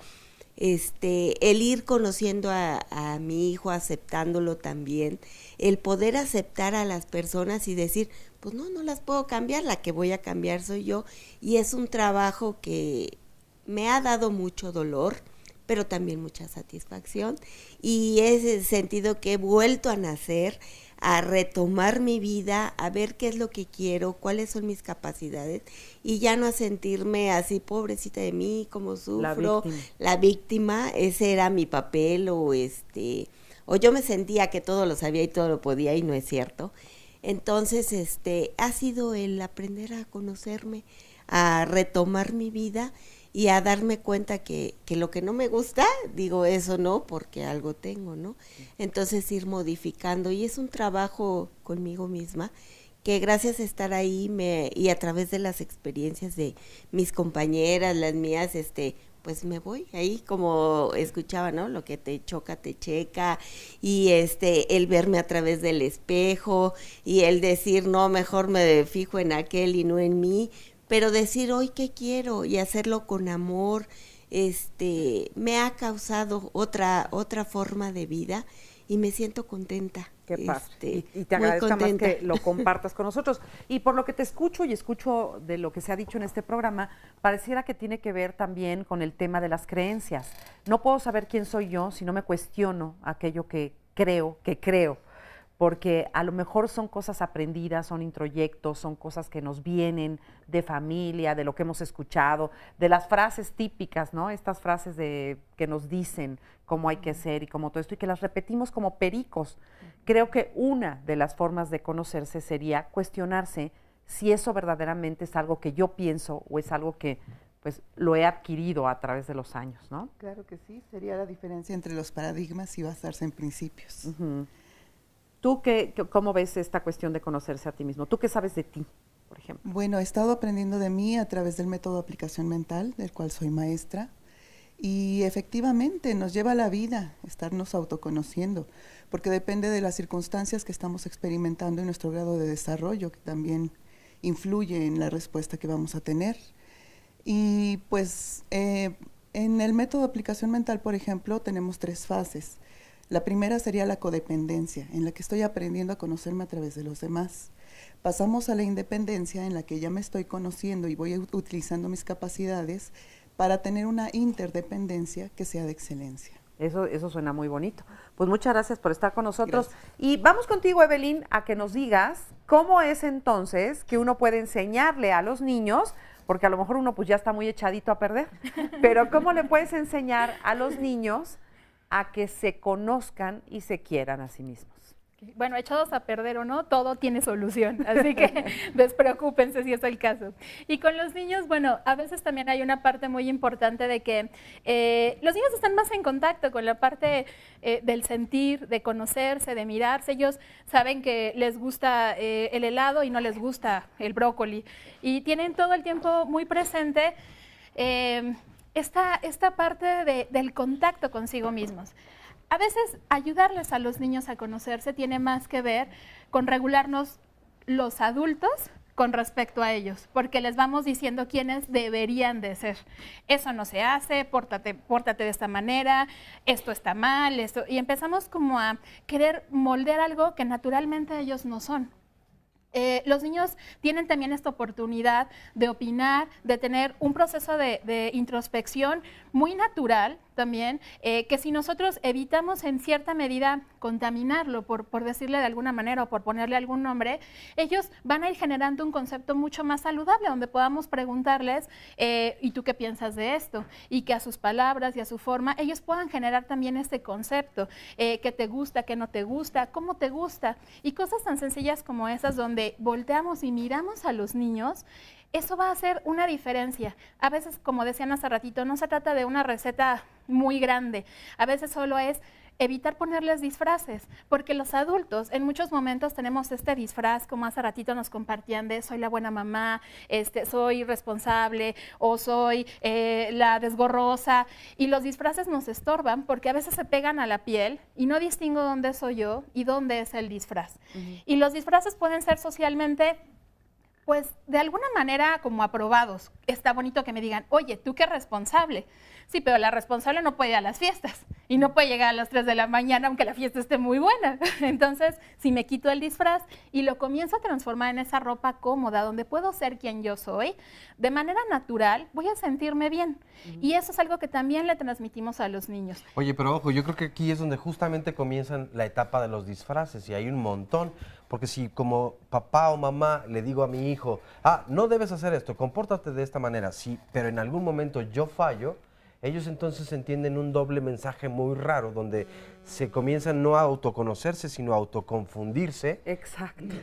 El ir conociendo a mi hijo, aceptándolo también, el poder aceptar a las personas y decir, pues no las puedo cambiar, la que voy a cambiar soy yo, y es un trabajo que me ha dado mucho dolor, pero también mucha satisfacción, y he sentido que he vuelto a nacer, a retomar mi vida, a ver qué es lo que quiero, cuáles son mis capacidades, y ya no a sentirme así, pobrecita de mí, como sufro, la víctima, ese era mi papel, o yo me sentía que todo lo sabía y todo lo podía, y no es cierto. Entonces, ha sido el aprender a conocerme, a retomar mi vida, y a darme cuenta que lo que no me gusta, digo eso no, porque algo tengo, ¿no? Entonces ir modificando, y es un trabajo conmigo misma, que gracias a estar ahí y a través de las experiencias de mis compañeras, las mías, pues me voy ahí, como escuchaba, ¿no? Lo que te choca, te checa, y el verme a través del espejo, y el decir, no, mejor me fijo en aquel y no en mí, pero decir hoy qué quiero y hacerlo con amor, me ha causado otra forma de vida y me siento contenta Qué padre. Y te agradezco más que lo compartas con nosotros. Y por lo que te escucho y escucho de lo que se ha dicho en este programa, pareciera que tiene que ver también con el tema de las creencias. No puedo saber quién soy yo si no me cuestiono aquello que creo, porque a lo mejor son cosas aprendidas, son introyectos, son cosas que nos vienen de familia, de lo que hemos escuchado, de las frases típicas, ¿no? Estas frases que nos dicen cómo hay que ser y cómo todo esto, y que las repetimos como pericos. Creo que una de las formas de conocerse sería cuestionarse si eso verdaderamente es algo que yo pienso o es algo que pues lo he adquirido a través de los años, ¿no? Claro que sí, sería la diferencia entre los paradigmas y basarse en principios. ¿Tú cómo ves esta cuestión de conocerse a ti mismo? ¿Tú qué sabes de ti, por ejemplo? Bueno, he estado aprendiendo de mí a través del método de aplicación mental, del cual soy maestra, y efectivamente nos lleva a la vida estarnos autoconociendo, porque depende de las circunstancias que estamos experimentando y nuestro grado de desarrollo, que también influye en la respuesta que vamos a tener. Y pues en el método de aplicación mental, por ejemplo, tenemos 3 fases. La primera sería la codependencia, en la que estoy aprendiendo a conocerme a través de los demás. Pasamos a la independencia, en la que ya me estoy conociendo y voy utilizando mis capacidades para tener una interdependencia que sea de excelencia. Eso suena muy bonito. Pues muchas gracias por estar con nosotros. Gracias. Y vamos contigo, Evelyn, a que nos digas cómo es entonces que uno puede enseñarle a los niños, porque a lo mejor uno pues ya está muy echadito a perder, pero ¿cómo le puedes enseñar a los niños a que se conozcan y se quieran a sí mismos? Bueno, echados a perder o no, todo tiene solución, así que despreocúpense si es el caso. Y con los niños, bueno, a veces también hay una parte muy importante de que los niños están más en contacto con la parte del sentir, de conocerse, de mirarse. Ellos saben que les gusta el helado y no les gusta el brócoli. Y tienen todo el tiempo muy presente esta parte del contacto consigo mismos. A veces ayudarles a los niños a conocerse tiene más que ver con regularnos los adultos con respecto a ellos, porque les vamos diciendo quiénes deberían de ser. Eso no se hace, pórtate de esta manera, esto está mal, y empezamos como a querer moldear algo que naturalmente ellos no son. Los niños tienen también esta oportunidad de opinar, de tener un proceso de introspección muy natural también, que si nosotros evitamos en cierta medida contaminarlo, por decirle de alguna manera o por ponerle algún nombre, ellos van a ir generando un concepto mucho más saludable, donde podamos preguntarles, ¿y tú qué piensas de esto? Y que a sus palabras y a su forma, ellos puedan generar también este concepto, qué te gusta, qué no te gusta, cómo te gusta, y cosas tan sencillas como esas, donde volteamos y miramos a los niños. Eso va a hacer una diferencia. A veces, como decían hace ratito, no se trata de una receta muy grande. A veces solo es evitar ponerles disfraces, porque los adultos en muchos momentos tenemos este disfraz, como hace ratito nos compartían, de soy la buena mamá, soy responsable o soy la desgorrosa, y los disfraces nos estorban porque a veces se pegan a la piel y no distingo dónde soy yo y dónde es el disfraz. Y los disfraces pueden ser socialmente, pues de alguna manera como aprobados. Está bonito que me digan, oye, ¿tú qué responsable? Sí, pero la responsable no puede ir a las fiestas y no puede llegar a las 3 de la mañana aunque la fiesta esté muy buena. Entonces, si me quito el disfraz y lo comienzo a transformar en esa ropa cómoda, donde puedo ser quien yo soy, de manera natural voy a sentirme bien. Y eso es algo que también le transmitimos a los niños. Oye, pero ojo, yo creo que aquí es donde justamente comienzan la etapa de los disfraces, y hay un montón. Porque si como papá o mamá le digo a mi hijo, no debes hacer esto, compórtate de esta manera, sí, pero en algún momento yo fallo, ellos entonces entienden un doble mensaje muy raro, donde se comienzan no a autoconocerse, sino a autoconfundirse. Exacto.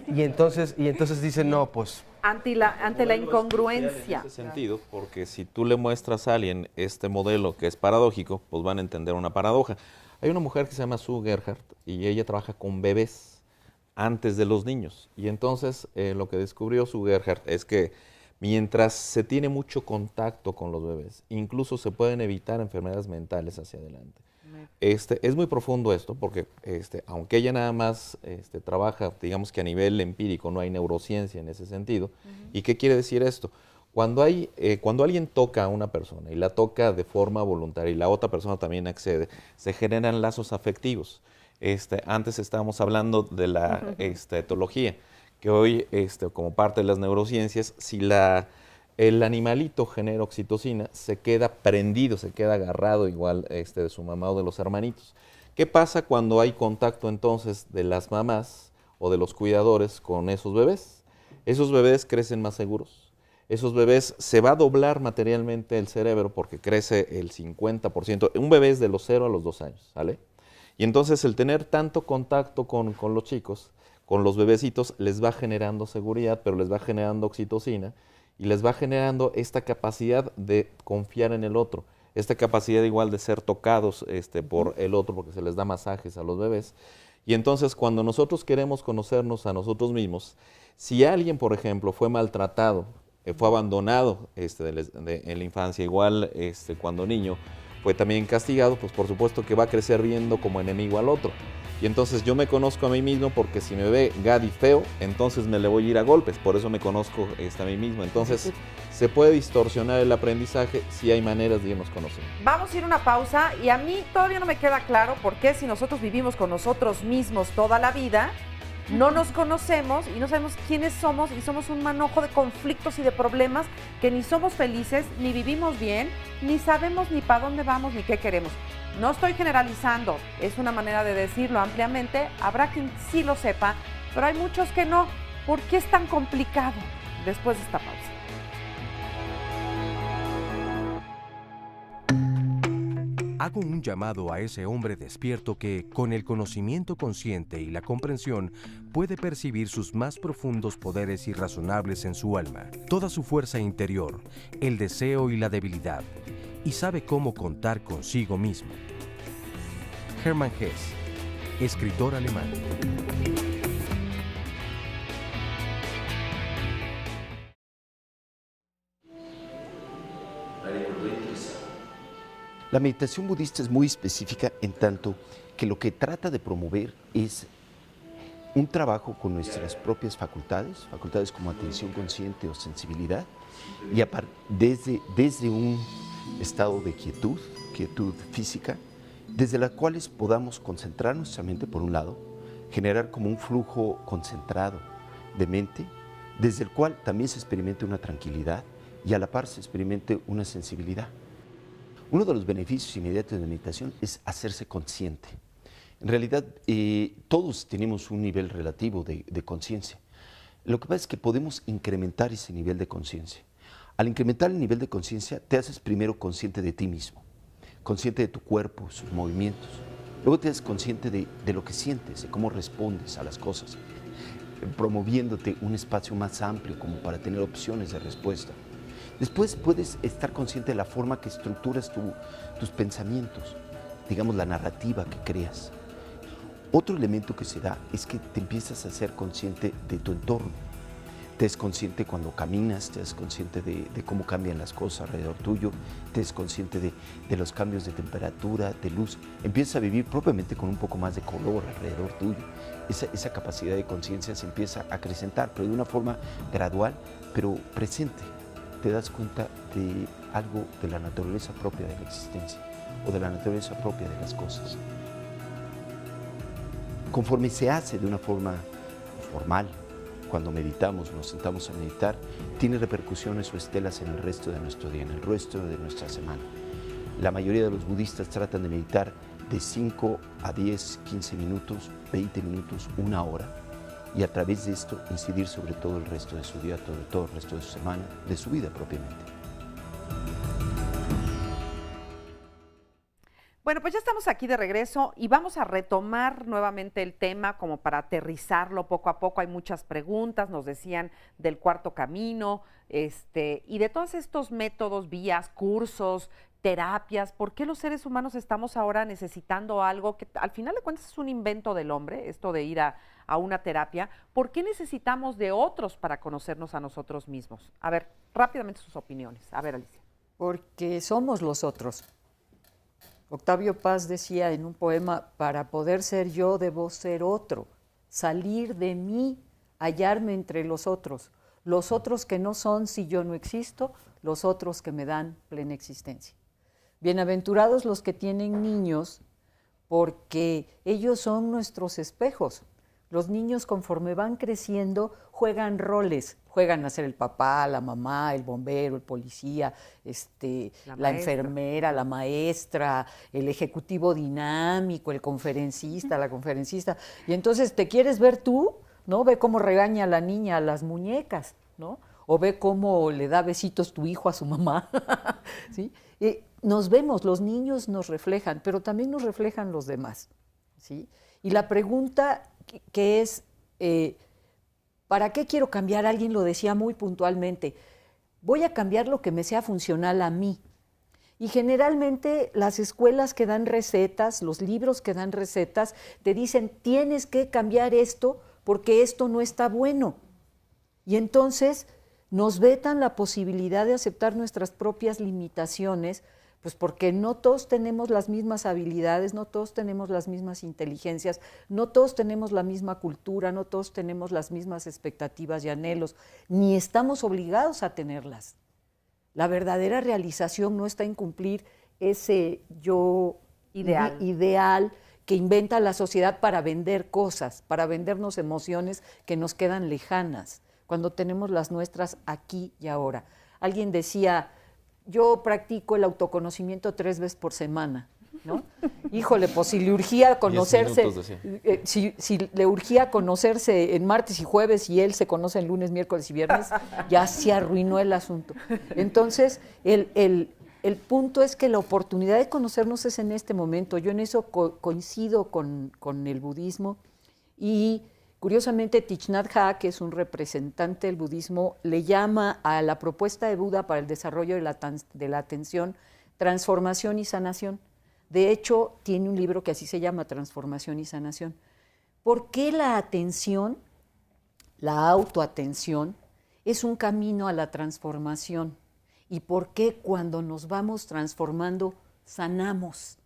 Y entonces dicen, no, pues... Ante la incongruencia. En ese sentido, porque si tú le muestras a alguien este modelo que es paradójico, pues van a entender una paradoja. Hay una mujer que se llama Sue Gerhardt y ella trabaja con bebés antes de los niños. Y entonces lo que descubrió Sue Gerhardt es que mientras se tiene mucho contacto con los bebés, incluso se pueden evitar enfermedades mentales hacia adelante. Es muy profundo esto, porque aunque ella nada más trabaja, digamos que a nivel empírico, no hay neurociencia en ese sentido. ¿Y qué quiere decir esto? Cuando alguien toca a una persona y la toca de forma voluntaria y la otra persona también accede, se generan lazos afectivos. Antes estábamos hablando de la etología, que hoy, como parte de las neurociencias, si el animalito genera oxitocina, se queda prendido, se queda agarrado igual de su mamá o de los hermanitos. ¿Qué pasa cuando hay contacto entonces de las mamás o de los cuidadores con esos bebés? Esos bebés crecen más seguros. Esos bebés se va a doblar materialmente el cerebro porque crece el 50%. Un bebé es de los 0 a los 2 años, ¿sale? Y entonces el tener tanto contacto con los chicos, con los bebecitos, les va generando seguridad, pero les va generando oxitocina y les va generando esta capacidad de confiar en el otro, esta capacidad igual de ser tocados por el otro porque se les da masajes a los bebés. Y entonces cuando nosotros queremos conocernos a nosotros mismos, si alguien, por ejemplo, fue maltratado, fue abandonado en la infancia, igual cuando niño fue también castigado, pues por supuesto que va a crecer viendo como enemigo al otro. Y entonces yo me conozco a mí mismo porque si me ve Gadi feo, entonces me le voy a ir a golpes, por eso me conozco a mí mismo. Entonces se puede distorsionar el aprendizaje si hay maneras de irnos conociendo. Vamos a ir a una pausa y a mí todavía no me queda claro por qué si nosotros vivimos con nosotros mismos toda la vida, no nos conocemos y no sabemos quiénes somos y somos un manojo de conflictos y de problemas que ni somos felices, ni vivimos bien, ni sabemos ni para dónde vamos ni qué queremos. No estoy generalizando, es una manera de decirlo ampliamente, habrá quien sí lo sepa, pero hay muchos que no. ¿Por qué es tan complicado? Después de esta pausa. Hago un llamado a ese hombre despierto que, con el conocimiento consciente y la comprensión, puede percibir sus más profundos poderes irrazonables en su alma, toda su fuerza interior, el deseo y la debilidad, y sabe cómo contar consigo mismo. Hermann Hesse, escritor alemán. La meditación budista es muy específica en tanto que lo que trata de promover es un trabajo con nuestras propias facultades como atención consciente o sensibilidad, y desde un estado de quietud física, desde las cuales podamos concentrar nuestra mente por un lado, generar como un flujo concentrado de mente, desde el cual también se experimente una tranquilidad y a la par se experimente una sensibilidad. Uno de los beneficios inmediatos de la meditación es hacerse consciente. En realidad, todos tenemos un nivel relativo de conciencia. Lo que pasa es que podemos incrementar ese nivel de conciencia. Al incrementar el nivel de conciencia, te haces primero consciente de ti mismo, consciente de tu cuerpo, sus movimientos. Luego te haces consciente de lo que sientes, de cómo respondes a las cosas, promoviéndote un espacio más amplio como para tener opciones de respuesta. Después puedes estar consciente de la forma que estructuras tus pensamientos, digamos la narrativa que creas. Otro elemento que se da es que te empiezas a ser consciente de tu entorno. Te es consciente cuando caminas, te es consciente de cómo cambian las cosas alrededor tuyo, te es consciente de los cambios de temperatura, de luz. Empiezas a vivir propiamente con un poco más de color alrededor tuyo. Esa capacidad de conciencia se empieza a acrecentar, pero de una forma gradual, pero presente. Te das cuenta de algo de la naturaleza propia de la existencia o de la naturaleza propia de las cosas. Conforme se hace de una forma formal, cuando meditamos, nos sentamos a meditar, tiene repercusiones o estelas en el resto de nuestro día, en el resto de nuestra semana. La mayoría de los budistas tratan de meditar de 5 a 10, 15 minutos, 20 minutos, 1 hora, y a través de esto incidir sobre todo el resto de su día, sobre todo el resto de su semana, de su vida propiamente. Bueno, pues ya estamos aquí de regreso y vamos a retomar nuevamente el tema como para aterrizarlo poco a poco. Hay muchas preguntas, nos decían del cuarto camino, y de todos estos métodos, vías, cursos, terapias. ¿Por qué los seres humanos estamos ahora necesitando algo que al final de cuentas es un invento del hombre, esto de ir a una terapia? ¿Por qué necesitamos de otros para conocernos a nosotros mismos? A ver, rápidamente sus opiniones. A ver, Alicia. Porque somos los otros. Octavio Paz decía en un poema, para poder ser yo debo ser otro, salir de mí, hallarme entre los otros que no son si yo no existo, los otros que me dan plena existencia. Bienaventurados los que tienen niños, porque ellos son nuestros espejos. Los niños, conforme van creciendo, juegan roles, juegan a ser el papá, la mamá, el bombero, el policía, la enfermera, la maestra, el ejecutivo dinámico, el conferencista, la conferencista. Y entonces te quieres ver tú, ¿no? Ve cómo regaña a la niña a las muñecas, ¿no? O ve cómo le da besitos tu hijo a su mamá, ¿sí? Nos vemos, los niños nos reflejan, pero también nos reflejan los demás, ¿sí? Y la pregunta que es, ¿para qué quiero cambiar? Alguien lo decía muy puntualmente, voy a cambiar lo que me sea funcional a mí. Y generalmente las escuelas que dan recetas, los libros que dan recetas, te dicen, tienes que cambiar esto porque esto no está bueno. Y entonces nos vetan la posibilidad de aceptar nuestras propias limitaciones, pues porque no todos tenemos las mismas habilidades, no todos tenemos las mismas inteligencias, no todos tenemos la misma cultura, no todos tenemos las mismas expectativas y anhelos, ni estamos obligados a tenerlas. La verdadera realización no está en cumplir ese yo ideal que inventa la sociedad para vender cosas, para vendernos emociones que nos quedan lejanas, cuando tenemos las nuestras aquí y ahora. Alguien decía, yo practico el autoconocimiento 3 veces por semana, ¿no? Híjole, pues si le urgía conocerse, si le urgía conocerse en martes y jueves y él se conoce en lunes, miércoles y viernes, ya se arruinó el asunto. Entonces, el punto es que la oportunidad de conocernos es en este momento. Yo en eso coincido con el budismo y curiosamente, Thich Nhat Hanh, que es un representante del budismo, le llama a la propuesta de Buda para el desarrollo de la atención transformación y sanación. De hecho, tiene un libro que así se llama, Transformación y Sanación. ¿Por qué la atención, la autoatención, es un camino a la transformación? ¿Y por qué cuando nos vamos transformando sanamos?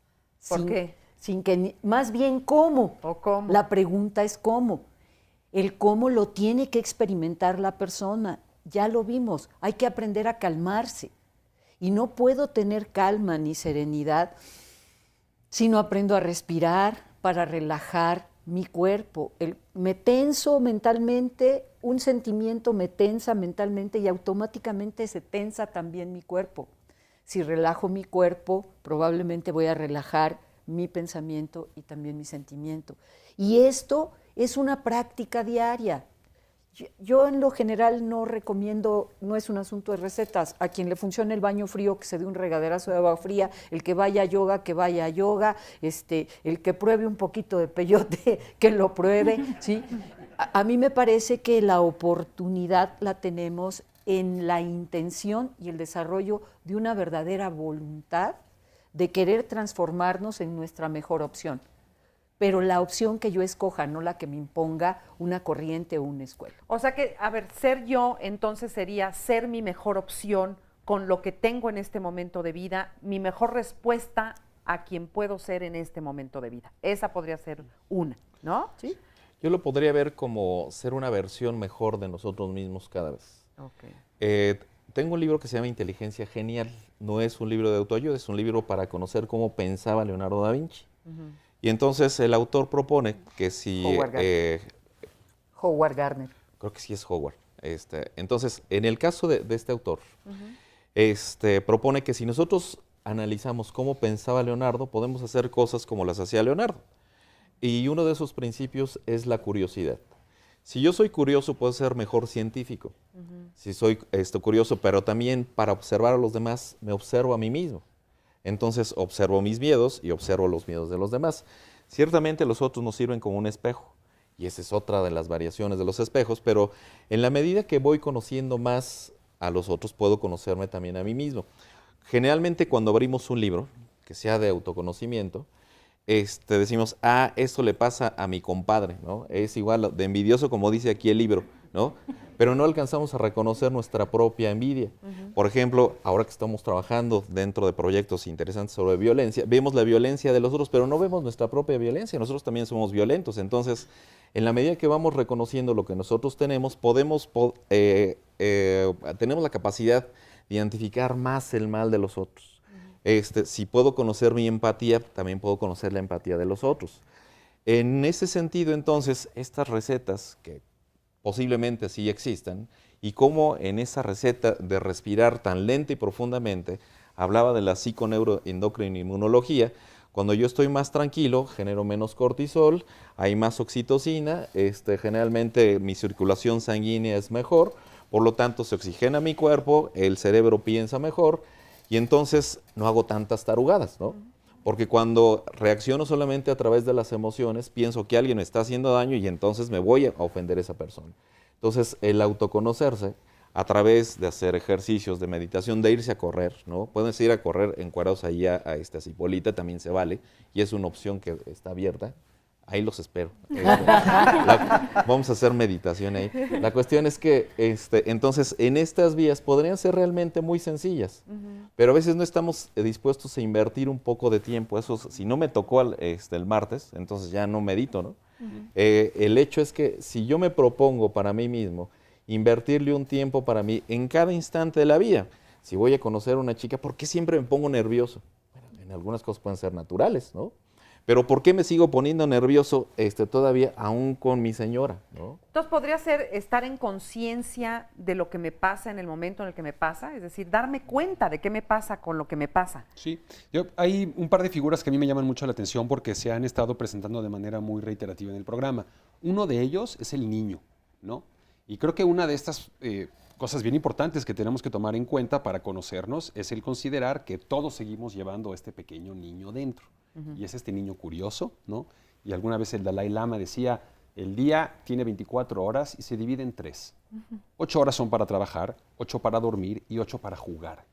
¿Por qué? Sin que, más bien, ¿cómo? ¿O cómo? La pregunta es ¿cómo? El cómo lo tiene que experimentar la persona. Ya lo vimos, hay que aprender a calmarse. Y no puedo tener calma ni serenidad si no aprendo a respirar para relajar mi cuerpo. Me tenso mentalmente, un sentimiento me tensa mentalmente y automáticamente se tensa también mi cuerpo. Si relajo mi cuerpo, probablemente voy a relajar mi pensamiento y también mi sentimiento. Y esto es una práctica diaria. Yo en lo general no recomiendo, no es un asunto de recetas, a quien le funcione el baño frío que se dé un regaderazo de agua fría, el que vaya a yoga, que vaya a yoga, el que pruebe un poquito de peyote, que lo pruebe, ¿sí? A mí me parece que la oportunidad la tenemos en la intención y el desarrollo de una verdadera voluntad de querer transformarnos en nuestra mejor opción. Pero la opción que yo escoja, no la que me imponga una corriente o una escuela. O sea que, a ver, ser yo entonces sería ser mi mejor opción con lo que tengo en este momento de vida, mi mejor respuesta a quien puedo ser en este momento de vida. Esa podría ser una, ¿no? Sí. Yo lo podría ver como ser una versión mejor de nosotros mismos cada vez. Okay. Tengo un libro que se llama Inteligencia Genial. No es un libro de autoayuda, es un libro para conocer cómo pensaba Leonardo da Vinci. Y entonces el autor propone que si... Howard Gardner. Creo que sí es Howard. Entonces, en el caso de este autor, propone que si nosotros analizamos cómo pensaba Leonardo, podemos hacer cosas como las hacía Leonardo. Y uno de esos principios es la curiosidad. Si yo soy curioso, puedo ser mejor científico. Si soy curioso, pero también para observar a los demás, me observo a mí mismo. Entonces observo mis miedos y observo los miedos de los demás. Ciertamente los otros nos sirven como un espejo, y esa es otra de las variaciones de los espejos, pero en la medida que voy conociendo más a los otros, puedo conocerme también a mí mismo. Generalmente cuando abrimos un libro, que sea de autoconocimiento, decimos, esto le pasa a mi compadre, ¿no? Es igual de envidioso como dice aquí el libro, ¿no? Pero no alcanzamos a reconocer nuestra propia envidia. Por ejemplo, ahora que estamos trabajando dentro de proyectos interesantes sobre violencia, vemos la violencia de los otros, pero no vemos nuestra propia violencia. Nosotros también somos violentos. Entonces, en la medida que vamos reconociendo lo que nosotros tenemos, tenemos la capacidad de identificar más el mal de los otros. Si puedo conocer mi empatía, también puedo conocer la empatía de los otros. En ese sentido, entonces, estas recetas que posiblemente sí existan, y cómo en esa receta de respirar tan lenta y profundamente, hablaba de la psiconeuroendocrinoinmunología. Cuando yo estoy más tranquilo, genero menos cortisol, hay más oxitocina, generalmente mi circulación sanguínea es mejor, por lo tanto se oxigena mi cuerpo, el cerebro piensa mejor, y entonces no hago tantas tarugadas, ¿no? Porque cuando reacciono solamente a través de las emociones, pienso que alguien me está haciendo daño y entonces me voy a ofender a esa persona. Entonces, el autoconocerse a través de hacer ejercicios de meditación, de irse a correr, ¿no? Pueden ir a correr encuerados ahí a Cipolita, también se vale, y es una opción que está abierta. Ahí los espero. Vamos a hacer meditación ahí. La cuestión es que, entonces, en estas vías podrían ser realmente muy sencillas, pero a veces no estamos dispuestos a invertir un poco de tiempo. Eso, si no me tocó el martes, entonces ya no medito, ¿no? El hecho es que si yo me propongo para mí mismo invertirle un tiempo para mí en cada instante de la vida, si voy a conocer a una chica, ¿por qué siempre me pongo nervioso? Bueno, en algunas cosas pueden ser naturales, ¿no? Pero ¿por qué me sigo poniendo nervioso todavía aún con mi señora, ¿no? Entonces, ¿podría ser estar en conciencia de lo que me pasa en el momento en el que me pasa? Es decir, darme cuenta de qué me pasa con lo que me pasa. Sí, hay un par de figuras que a mí me llaman mucho la atención porque se han estado presentando de manera muy reiterativa en el programa. Uno de ellos es el niño, ¿no? Y creo que una de estas cosas bien importantes que tenemos que tomar en cuenta para conocernos es el considerar que todos seguimos llevando a este pequeño niño dentro. Y es este niño curioso, ¿no? Y alguna vez el Dalai Lama decía, el día tiene 24 horas y se divide en 3. 8 horas son para trabajar, 8 para dormir y 8 para jugar.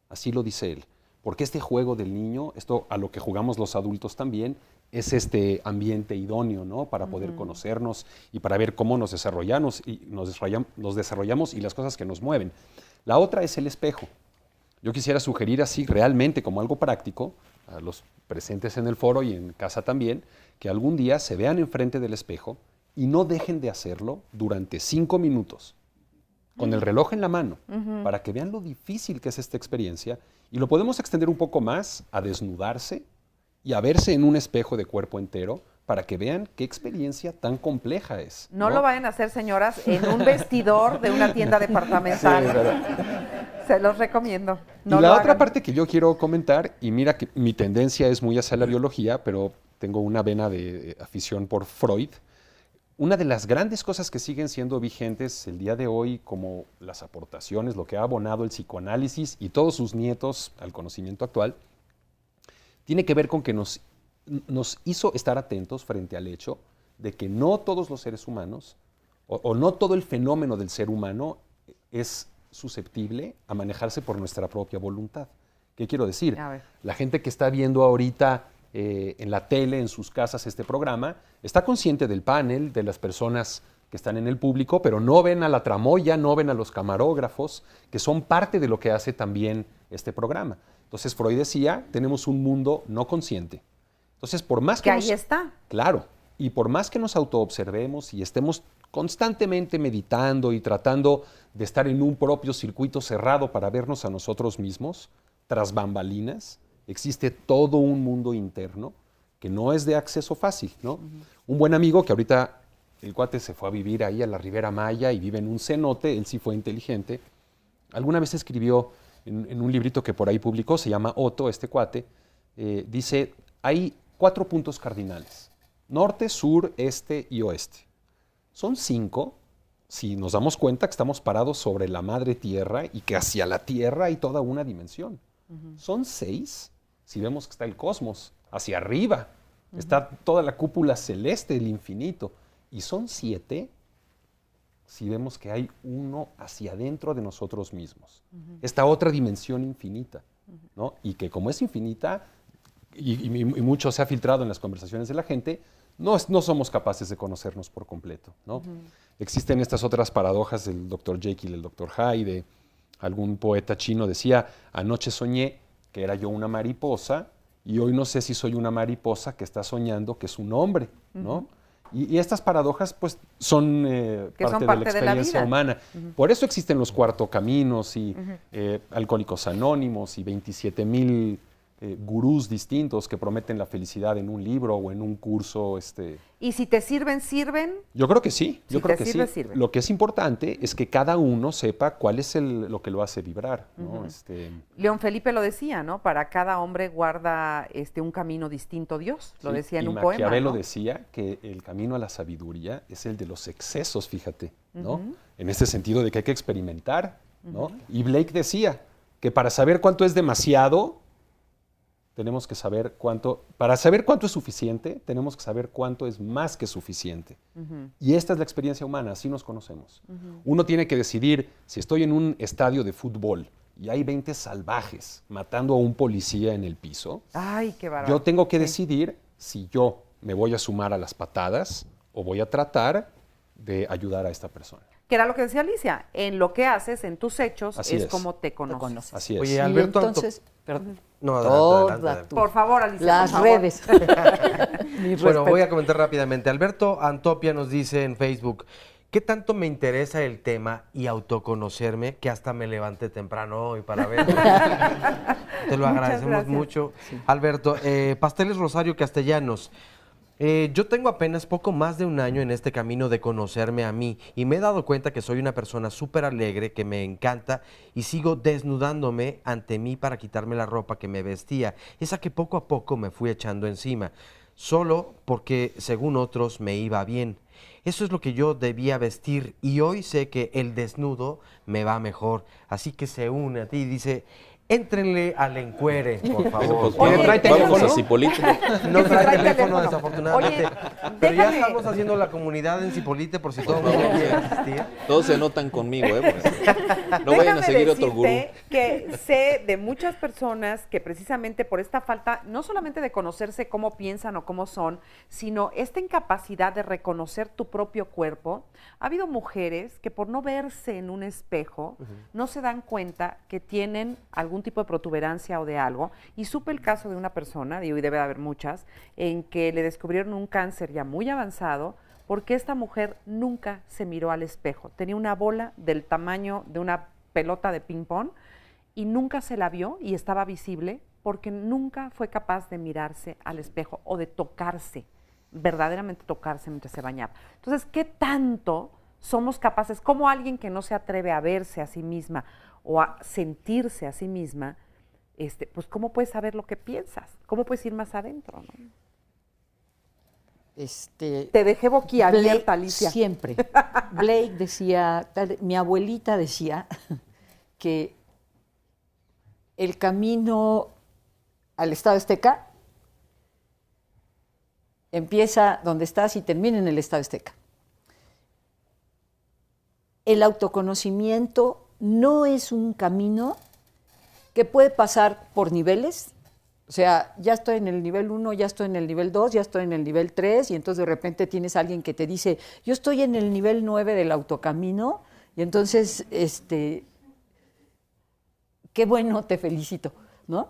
Así lo dice él. Porque este juego del niño, esto a lo que jugamos los adultos también, es este ambiente idóneo, ¿no? Para poder conocernos y para ver cómo nos desarrollamos y las cosas que nos mueven. La otra es el espejo. Yo quisiera sugerir así realmente como algo práctico a los presentes en el foro y en casa también, que algún día se vean enfrente del espejo y no dejen de hacerlo durante 5 minutos, con el reloj en la mano, para que vean lo difícil que es esta experiencia, y lo podemos extender un poco más a desnudarse y a verse en un espejo de cuerpo entero, para que vean qué experiencia tan compleja es. No lo vayan a hacer, señoras, en un vestidor de una tienda departamental. Sí, se los recomiendo. No y la otra parte que yo quiero comentar, y mira que mi tendencia es muy hacia la biología, pero tengo una vena de afición por Freud. Una de las grandes cosas que siguen siendo vigentes el día de hoy, como las aportaciones, lo que ha abonado el psicoanálisis y todos sus nietos al conocimiento actual, tiene que ver con que nos hizo estar atentos frente al hecho de que no todos los seres humanos, o no todo el fenómeno del ser humano es susceptible a manejarse por nuestra propia voluntad. ¿Qué quiero decir? La gente que está viendo ahorita en la tele, en sus casas, este programa, está consciente del panel, de las personas que están en el público, pero no ven a la tramoya, no ven a los camarógrafos, que son parte de lo que hace también este programa. Entonces, Freud decía, tenemos un mundo no consciente. Entonces, por más que ahí está. Claro, y por más que nos autoobservemos y estemos constantemente meditando y tratando de estar en un propio circuito cerrado para vernos a nosotros mismos, tras bambalinas, existe todo un mundo interno que no es de acceso fácil, ¿no? Un buen amigo que ahorita el cuate se fue a vivir ahí a la Ribera Maya y vive en un cenote, él sí fue inteligente, alguna vez escribió en un librito que por ahí publicó, se llama Otto, este cuate, dice, hay 4 puntos cardinales, norte, sur, este y oeste. Son 5 si nos damos cuenta que estamos parados sobre la madre tierra y que hacia la tierra hay toda una dimensión. Son 6 si vemos que está el cosmos, hacia arriba, está toda la cúpula celeste del infinito. Y son 7 si vemos que hay uno hacia adentro de nosotros mismos. Esta otra dimensión infinita, ¿no? Y que como es infinita, y mucho se ha filtrado en las conversaciones de la gente, no somos capaces de conocernos por completo, ¿no? Existen estas otras paradojas del Dr. Jekyll y el Dr. Hyde. Algún poeta chino decía, anoche soñé que era yo una mariposa y hoy no sé si soy una mariposa que está soñando que es un hombre, ¿no? Y estas paradojas pues son parte de la experiencia humana. Por eso existen los cuartocaminos y Alcohólicos Anónimos y 27,000 gurús distintos que prometen la felicidad en un libro o en un curso. ¿Y si te sirven, sirven? Yo creo que sí, yo creo que sí. Sirve. Lo que es importante es que cada uno sepa cuál es lo que lo hace vibrar, ¿no? León Felipe lo decía, ¿no? Para cada hombre guarda un camino distinto Dios, lo decía en un poema. Maquiavelo ¿no? decía que el camino a la sabiduría es el de los excesos, fíjate, ¿no? En ese sentido de que hay que experimentar, ¿no? Y Blake decía que para saber cuánto es demasiado, tenemos que saber cuánto, para saber cuánto es suficiente, tenemos que saber cuánto es más que suficiente. Y esta es la experiencia humana, así nos conocemos. Uno tiene que decidir, si estoy en un estadio de fútbol y hay 20 salvajes matando a un policía en el piso, ¡ay, qué bárbaro! Yo tengo que decidir si yo me voy a sumar a las patadas o voy a tratar de ayudar a esta persona. Que era lo que decía Alicia, en lo que haces, en tus hechos, es como te conoces. Así es. Oye, Alberto, entonces, perdón. No, adelante. Por favor, Alicia. Las redes. Bueno, voy a comentar rápidamente. Alberto Antopia nos dice en Facebook, ¿qué tanto me interesa el tema y autoconocerme que hasta me levanté temprano hoy para ver? Te lo agradecemos mucho. Sí. Alberto, Pasteles Rosario Castellanos. Yo tengo apenas poco más de un año en este camino de conocerme a mí y me he dado cuenta que soy una persona súper alegre, que me encanta y sigo desnudándome ante mí para quitarme la ropa que me vestía, esa que poco a poco me fui echando encima, solo porque según otros me iba bien. Eso es lo que yo debía vestir y hoy sé que el desnudo me va mejor, así que se une a ti y dice... Éntrenle al encuere, por favor. Pues, ¿no trae teléfono? A Cipolite. No trae teléfono, desafortunadamente. Oye, pero ya estamos haciendo la comunidad en Cipolite por si todo el mundo quiere asistir. Todos se notan conmigo, no vayan a seguir otro gurú. Que sé de muchas personas que precisamente por esta falta, no solamente de conocerse cómo piensan o cómo son, sino esta incapacidad de reconocer tu propio cuerpo, ha habido mujeres que por no verse en un espejo, no se dan cuenta que tienen algún tipo de protuberancia o de algo, y supe el caso de una persona, y hoy debe haber muchas, en que le descubrieron un cáncer ya muy avanzado, porque esta mujer nunca se miró al espejo. Tenía una bola del tamaño de una pelota de ping-pong, y nunca se la vio, y estaba visible, porque nunca fue capaz de mirarse al espejo, o de tocarse, verdaderamente tocarse mientras se bañaba. Entonces, ¿qué tanto somos capaces, como alguien que no se atreve a verse a sí misma, o a sentirse a sí misma, pues ¿cómo puedes saber lo que piensas? ¿Cómo puedes ir más adentro? ¿No? Te dejé boquiabierta, Alicia. Siempre. Blake decía, mi abuelita decía que el camino al Estadio Azteca empieza donde estás y termina en el Estadio Azteca. El autoconocimiento no es un camino que puede pasar por niveles, o sea, ya estoy en el nivel 1, ya estoy en el nivel 2, ya estoy en el nivel 3, y entonces de repente tienes a alguien que te dice, yo estoy en el nivel 9 del autocamino, y entonces, qué bueno, te felicito, ¿no?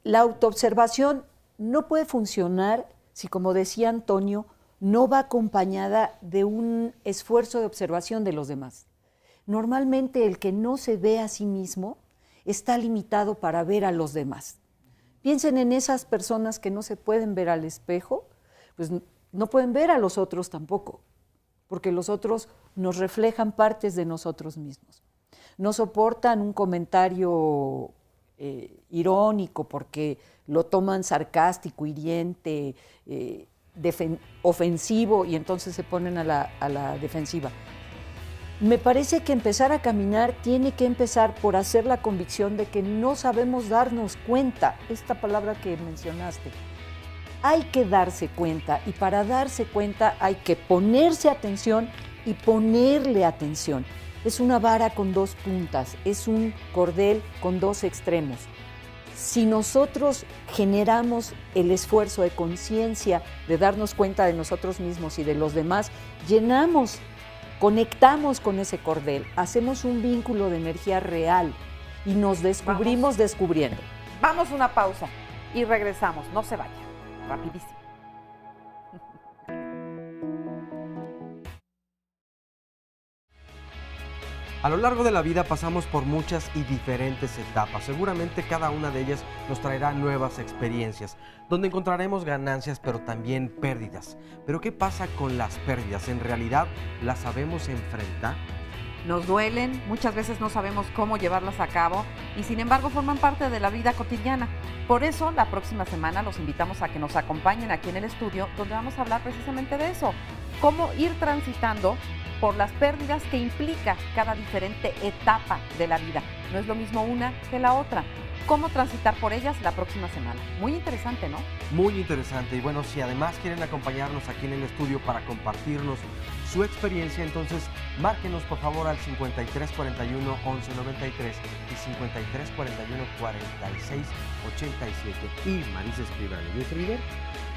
La autoobservación no puede funcionar si, como decía Antonio, no va acompañada de un esfuerzo de observación de los demás. Normalmente el que no se ve a sí mismo está limitado para ver a los demás. Piensen en esas personas que no se pueden ver al espejo, pues no pueden ver a los otros tampoco, porque los otros nos reflejan partes de nosotros mismos. No soportan un comentario irónico porque lo toman sarcástico, hiriente, ofensivo, y entonces se ponen a la defensiva. Me parece que empezar a caminar tiene que empezar por hacer la convicción de que no sabemos darnos cuenta, esta palabra que mencionaste. Hay que darse cuenta, y para darse cuenta hay que ponerse atención y ponerle atención. Es una vara con dos puntas, es un cordel con dos extremos. Si nosotros generamos el esfuerzo de conciencia de darnos cuenta de nosotros mismos y de los demás, conectamos con ese cordel, hacemos un vínculo de energía real y nos descubrimos descubriendo. Vamos a una pausa y regresamos, no se vayan, rapidísimo. A lo largo de la vida pasamos por muchas y diferentes etapas. Seguramente cada una de ellas nos traerá nuevas experiencias, donde encontraremos ganancias pero también pérdidas. Pero ¿qué pasa con las pérdidas? ¿En realidad las sabemos enfrentar? Nos duelen, muchas veces no sabemos cómo llevarlas a cabo y sin embargo forman parte de la vida cotidiana. Por eso la próxima semana los invitamos a que nos acompañen aquí en el estudio, donde vamos a hablar precisamente de eso, cómo ir transitando por las pérdidas que implica cada diferente etapa de la vida. No es lo mismo una que la otra. Cómo transitar por ellas la próxima semana. Muy interesante, ¿no? Muy interesante. Y bueno, si además quieren acompañarnos aquí en el estudio para compartirnos su experiencia, entonces márquenos por favor al 5341 1193 y 5341 4687. Y Marisa Escribano y un servidor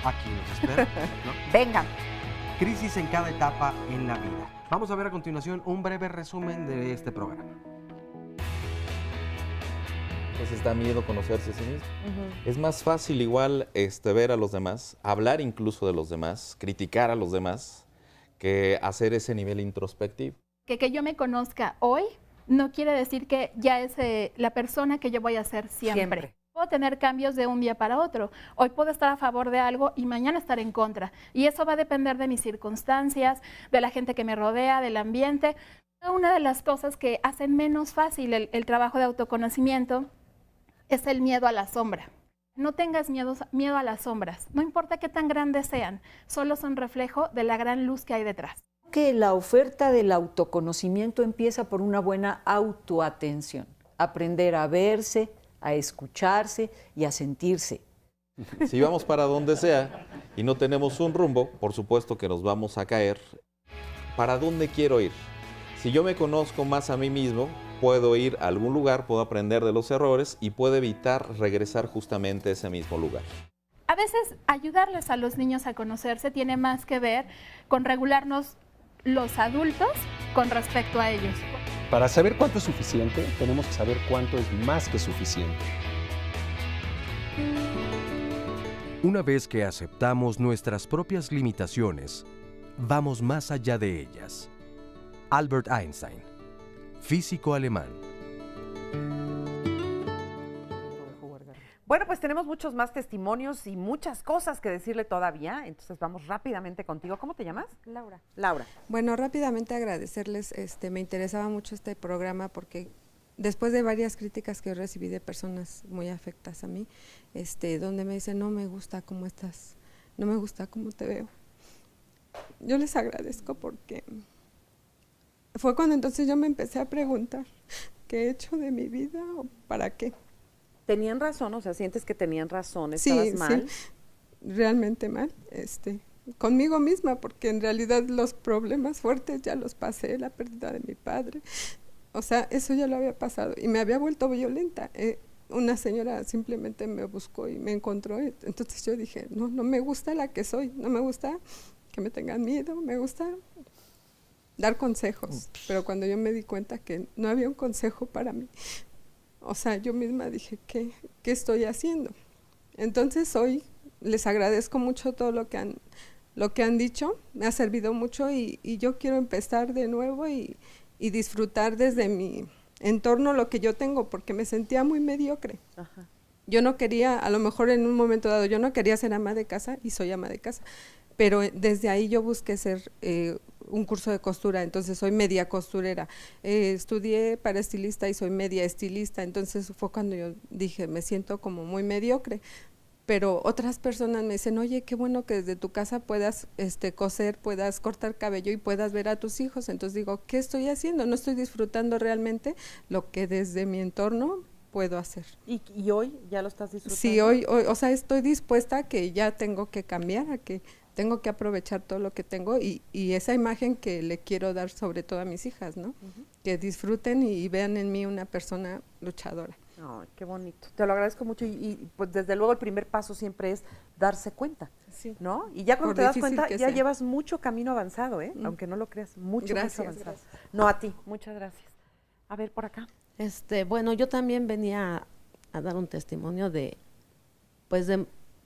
aquí nos esperan, ¿no? Vengan. Crisis en cada etapa en la vida. Vamos a ver a continuación un breve resumen de este programa. Entonces da miedo conocerse a sí mismo. Es más fácil igual ver a los demás, hablar incluso de los demás, criticar a los demás, que hacer ese nivel introspectivo. Que yo me conozca hoy no quiere decir que ya es la persona que yo voy a ser siempre. Puedo tener cambios de un día para otro. Hoy puedo estar a favor de algo y mañana estar en contra. Y eso va a depender de mis circunstancias, de la gente que me rodea, del ambiente. Una de las cosas que hacen menos fácil el trabajo de autoconocimiento es el miedo a la sombra. No tengas miedo a las sombras. No importa qué tan grandes sean, solo son reflejo de la gran luz que hay detrás. Que la oferta del autoconocimiento empieza por una buena autoatención. Aprender a verse, a escucharse y a sentirse. Si vamos para donde sea y no tenemos un rumbo, por supuesto que nos vamos a caer. ¿Para dónde quiero ir? Si yo me conozco más a mí mismo, puedo ir a algún lugar, puedo aprender de los errores y puedo evitar regresar justamente a ese mismo lugar. A veces ayudarles a los niños a conocerse tiene más que ver con regularnos los adultos con respecto a ellos. Para saber cuánto es suficiente, tenemos que saber cuánto es más que suficiente. Una vez que aceptamos nuestras propias limitaciones, vamos más allá de ellas. Albert Einstein, físico alemán. Bueno, pues tenemos muchos más testimonios y muchas cosas que decirle todavía, entonces vamos rápidamente contigo. ¿Cómo te llamas? Laura. Laura. Bueno, rápidamente agradecerles, me interesaba mucho este programa porque después de varias críticas que recibí de personas muy afectas a mí, donde me dicen, no me gusta cómo estás, no me gusta cómo te veo. Yo les agradezco porque fue cuando entonces yo me empecé a preguntar, ¿qué he hecho de mi vida o para qué? ¿Tenían razón? O sea, ¿sientes que tenían razón? ¿Estabas mal? Sí, realmente mal, conmigo misma, porque en realidad los problemas fuertes ya los pasé, la pérdida de mi padre, o sea, eso ya lo había pasado y me había vuelto violenta. Una señora simplemente me buscó y me encontró, entonces yo dije, no me gusta la que soy, no me gusta que me tengan miedo, me gusta dar consejos, pero cuando yo me di cuenta que no había un consejo para mí, o sea, yo misma dije, ¿qué estoy haciendo? Entonces hoy les agradezco mucho todo lo que han dicho, me ha servido mucho y yo quiero empezar de nuevo y disfrutar desde mi entorno lo que yo tengo, porque me sentía muy mediocre. Ajá. Yo no quería, a lo mejor en un momento dado, yo no quería ser ama de casa y soy ama de casa, pero desde ahí yo busqué ser un curso de costura, entonces soy media costurera. Estudié para estilista y soy media estilista, entonces fue cuando yo dije, me siento como muy mediocre. Pero otras personas me dicen, oye, qué bueno que desde tu casa puedas coser, puedas cortar cabello y puedas ver a tus hijos. Entonces digo, ¿qué estoy haciendo? No estoy disfrutando realmente lo que desde mi entorno puedo hacer. ¿Y hoy ya lo estás disfrutando? Sí, hoy, o sea, estoy dispuesta a que ya tengo que cambiar, a que tengo que aprovechar todo lo que tengo y esa imagen que le quiero dar sobre todo a mis hijas, ¿no? Que disfruten y vean en mí una persona luchadora. Ay, qué bonito. Te lo agradezco mucho y pues desde luego el primer paso siempre es darse cuenta, ¿no? Y ya cuando te das cuenta ya llevas mucho camino avanzado, aunque no lo creas, mucho avanzado. Gracias. No, a ti, muchas gracias. A ver, por acá. Bueno, yo también venía a dar un testimonio de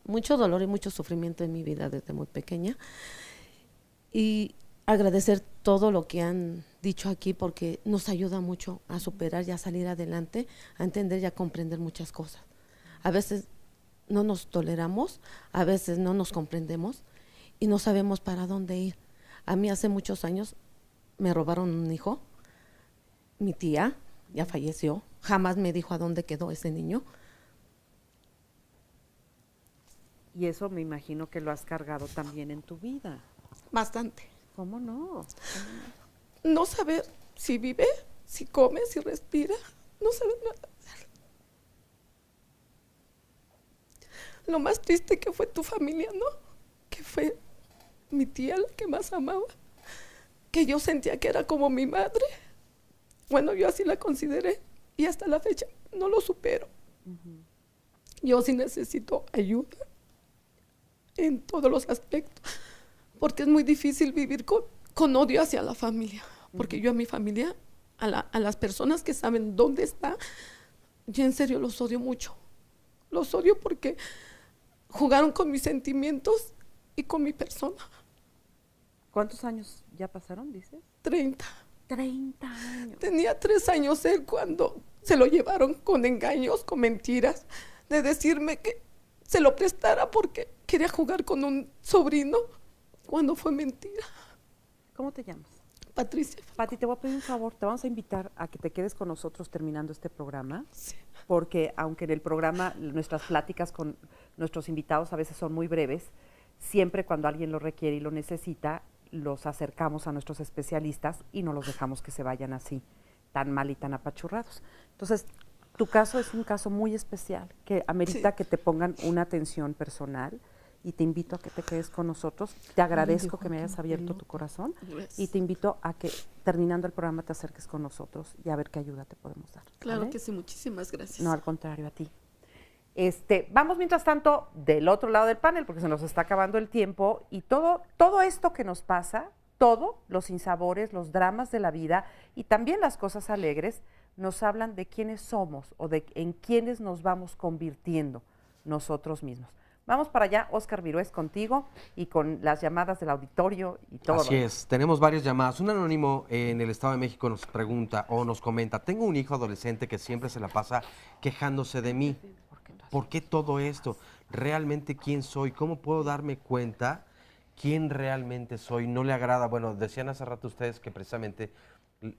mucho dolor y mucho sufrimiento en mi vida desde muy pequeña. Y agradecer todo lo que han dicho aquí porque nos ayuda mucho a superar y a salir adelante, a entender y a comprender muchas cosas. A veces no nos toleramos, a veces no nos comprendemos y no sabemos para dónde ir. A mí hace muchos años me robaron un hijo, mi tía ya falleció, jamás me dijo a dónde quedó ese niño. Y eso me imagino que lo has cargado también en tu vida. Bastante. ¿Cómo no? No saber si vive, si come, si respira, no saber nada. Lo más triste que fue tu familia, ¿no? Que fue mi tía la que más amaba, que yo sentía que era como mi madre. Bueno, yo así la consideré y hasta la fecha no lo supero. Yo sí necesito ayuda en todos los aspectos, porque es muy difícil vivir con odio hacia la familia, porque yo a mi familia, a las personas que saben dónde está, yo en serio los odio mucho. Los odio porque jugaron con mis sentimientos y con mi persona. ¿Cuántos años ya pasaron, dices? 30. 30 años. Tenía 3 años él cuando se lo llevaron con engaños, con mentiras, de decirme que se lo prestara porque quería jugar con un sobrino, cuando fue mentira. ¿Cómo te llamas? Patricia. Pati, te voy a pedir un favor, te vamos a invitar a que te quedes con nosotros terminando este programa, porque aunque en el programa nuestras pláticas con nuestros invitados a veces son muy breves, siempre cuando alguien lo requiere y lo necesita, los acercamos a nuestros especialistas y no los dejamos que se vayan así, tan mal y tan apachurrados. Entonces, tu caso es un caso muy especial, que amerita que te pongan una atención personal, y te invito a que te quedes con nosotros. Te agradezco que me hayas abierto tu corazón y te invito a que terminando el programa te acerques con nosotros y a ver qué ayuda te podemos dar. Claro, ¿vale? que sí, muchísimas gracias. No, al contrario, a ti. Vamos mientras tanto del otro lado del panel porque se nos está acabando el tiempo y todo esto que nos pasa, todo, los sinsabores, los dramas de la vida y también las cosas alegres nos hablan de quiénes somos o en quiénes nos vamos convirtiendo nosotros mismos. Vamos para allá, Óscar Virués, contigo y con las llamadas del auditorio y todo. Así es, tenemos varias llamadas. Un anónimo en el Estado de México nos pregunta o nos comenta, tengo un hijo adolescente que siempre se la pasa quejándose de mí. ¿Por qué todo esto? ¿Realmente quién soy? ¿Cómo puedo darme cuenta quién realmente soy? No le agrada, bueno, decían hace rato ustedes que precisamente